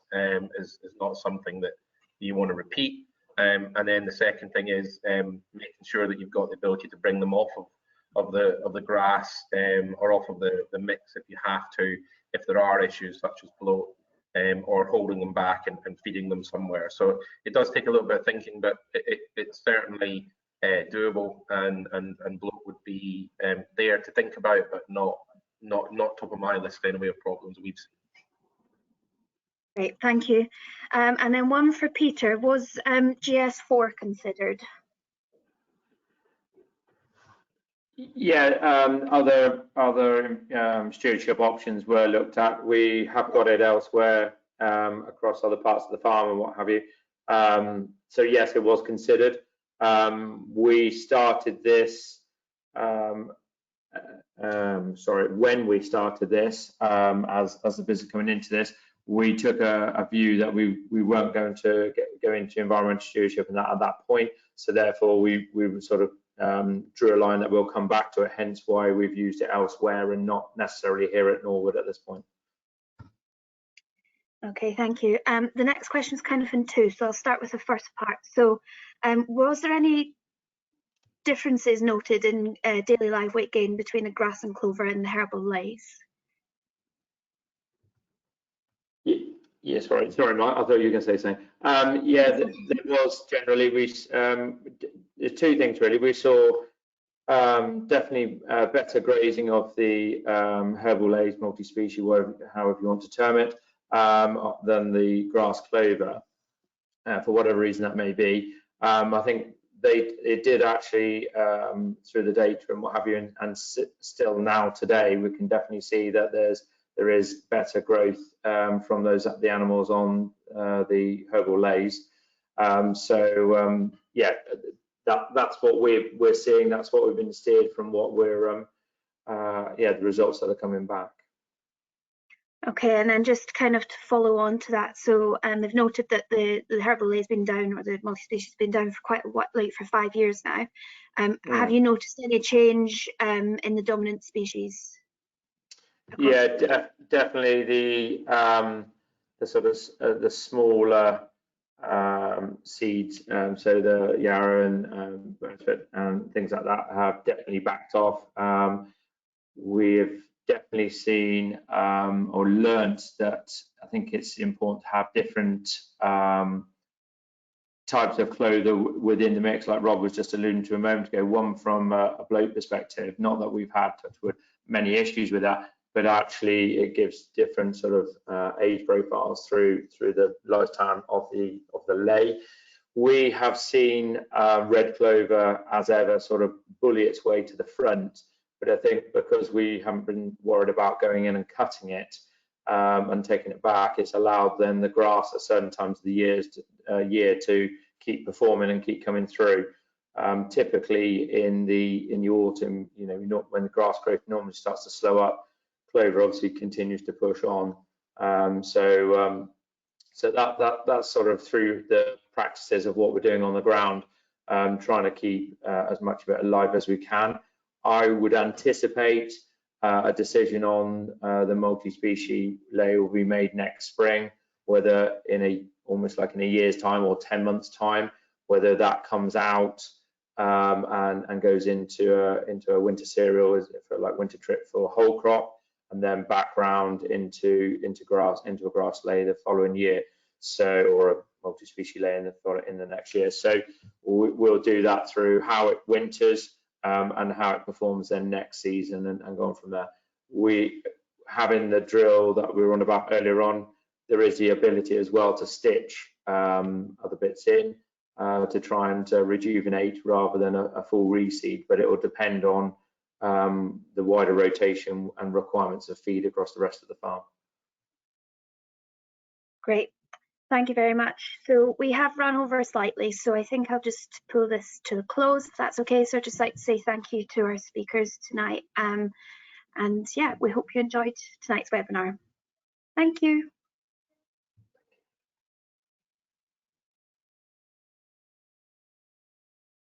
is not something that you want to repeat. And then the second thing is making sure that you've got the ability to bring them off of the grass or off of the mix if you have to, if there are issues such as bloat, or holding them back and feeding them somewhere. So it does take a little bit of thinking, but it's certainly doable, and bloat would be there to think about, but not top of my list anyway of problems we've seen. Great, thank you. And then one for Peter, was GS4 considered? Yeah, other stewardship options were looked at. We have got it elsewhere across other parts of the farm and what have you. So yes, it was considered. We started this. When we started this, as the business coming into this, we took a view that we weren't going to go into environmental stewardship at that point. So therefore, we sort of drew a line that we'll come back to it. Hence why we've used it elsewhere and not necessarily here at Norwood at this point. Okay, thank you. The next question is kind of in two, so I'll start with the first part. So, was there any differences noted in daily live weight gain between the grass and clover and the herbal lays? Yeah, sorry, Mike, I thought you were going to say something. Yeah, there was generally, there's two things really. We saw definitely better grazing of the herbal lays, multi-species, however you want to term it, than the grass clover, for whatever reason that may be. I think it did actually, through the data and what have you, and still now today, we can definitely see that there is better growth from the animals on the herbal lays. Yeah, that's what we're seeing. That's what we've been steered from. What we're the results that are coming back. Okay, and then just kind of to follow on to that, so they've noted that the herbal lay has been down, or the multi-species has been down for quite a while, like for 5 years now. Have you noticed any change in the dominant species? Yeah, definitely the sort of the smaller seeds, so the yarrow and things like that have definitely backed off. We've definitely seen or learnt that I think it's important to have different types of clover within the mix, like Rob was just alluding to a moment ago. One from a bloat perspective, not that we've had many issues with that, but actually it gives different sort of age profiles through the lifetime of the lay. We have seen red clover, as ever, sort of bully its way to the front, but I think because we haven't been worried about going in and cutting it and taking it back, it's allowed then the grass at certain times of the year to keep performing and keep coming through. Typically in the autumn, when the grass growth normally starts to slow up, clover obviously continues to push on. So that's sort of through the practices of what we're doing on the ground. trying to keep as much of it alive as we can. I would anticipate a decision on the multi-species layer will be made next spring, whether almost like in a year's time or 10 months time, whether that comes out and goes into a winter cereal for like winter trip for whole crop, and then back round into a grass layer the following year, so, or a multi-species layer in the next year. So we'll do that through how it winters and how it performs then next season, and going from there. Having the drill that we were on about earlier on, there is the ability as well to stitch other bits in to try and rejuvenate rather than a full reseed, but it will depend on the wider rotation and requirements of feed across the rest of the farm. Great, thank you very much. So we have run over slightly, so I think I'll just pull this to a close, if that's okay. So I'd just like to say thank you to our speakers tonight, and yeah, we hope you enjoyed tonight's webinar. Thank you.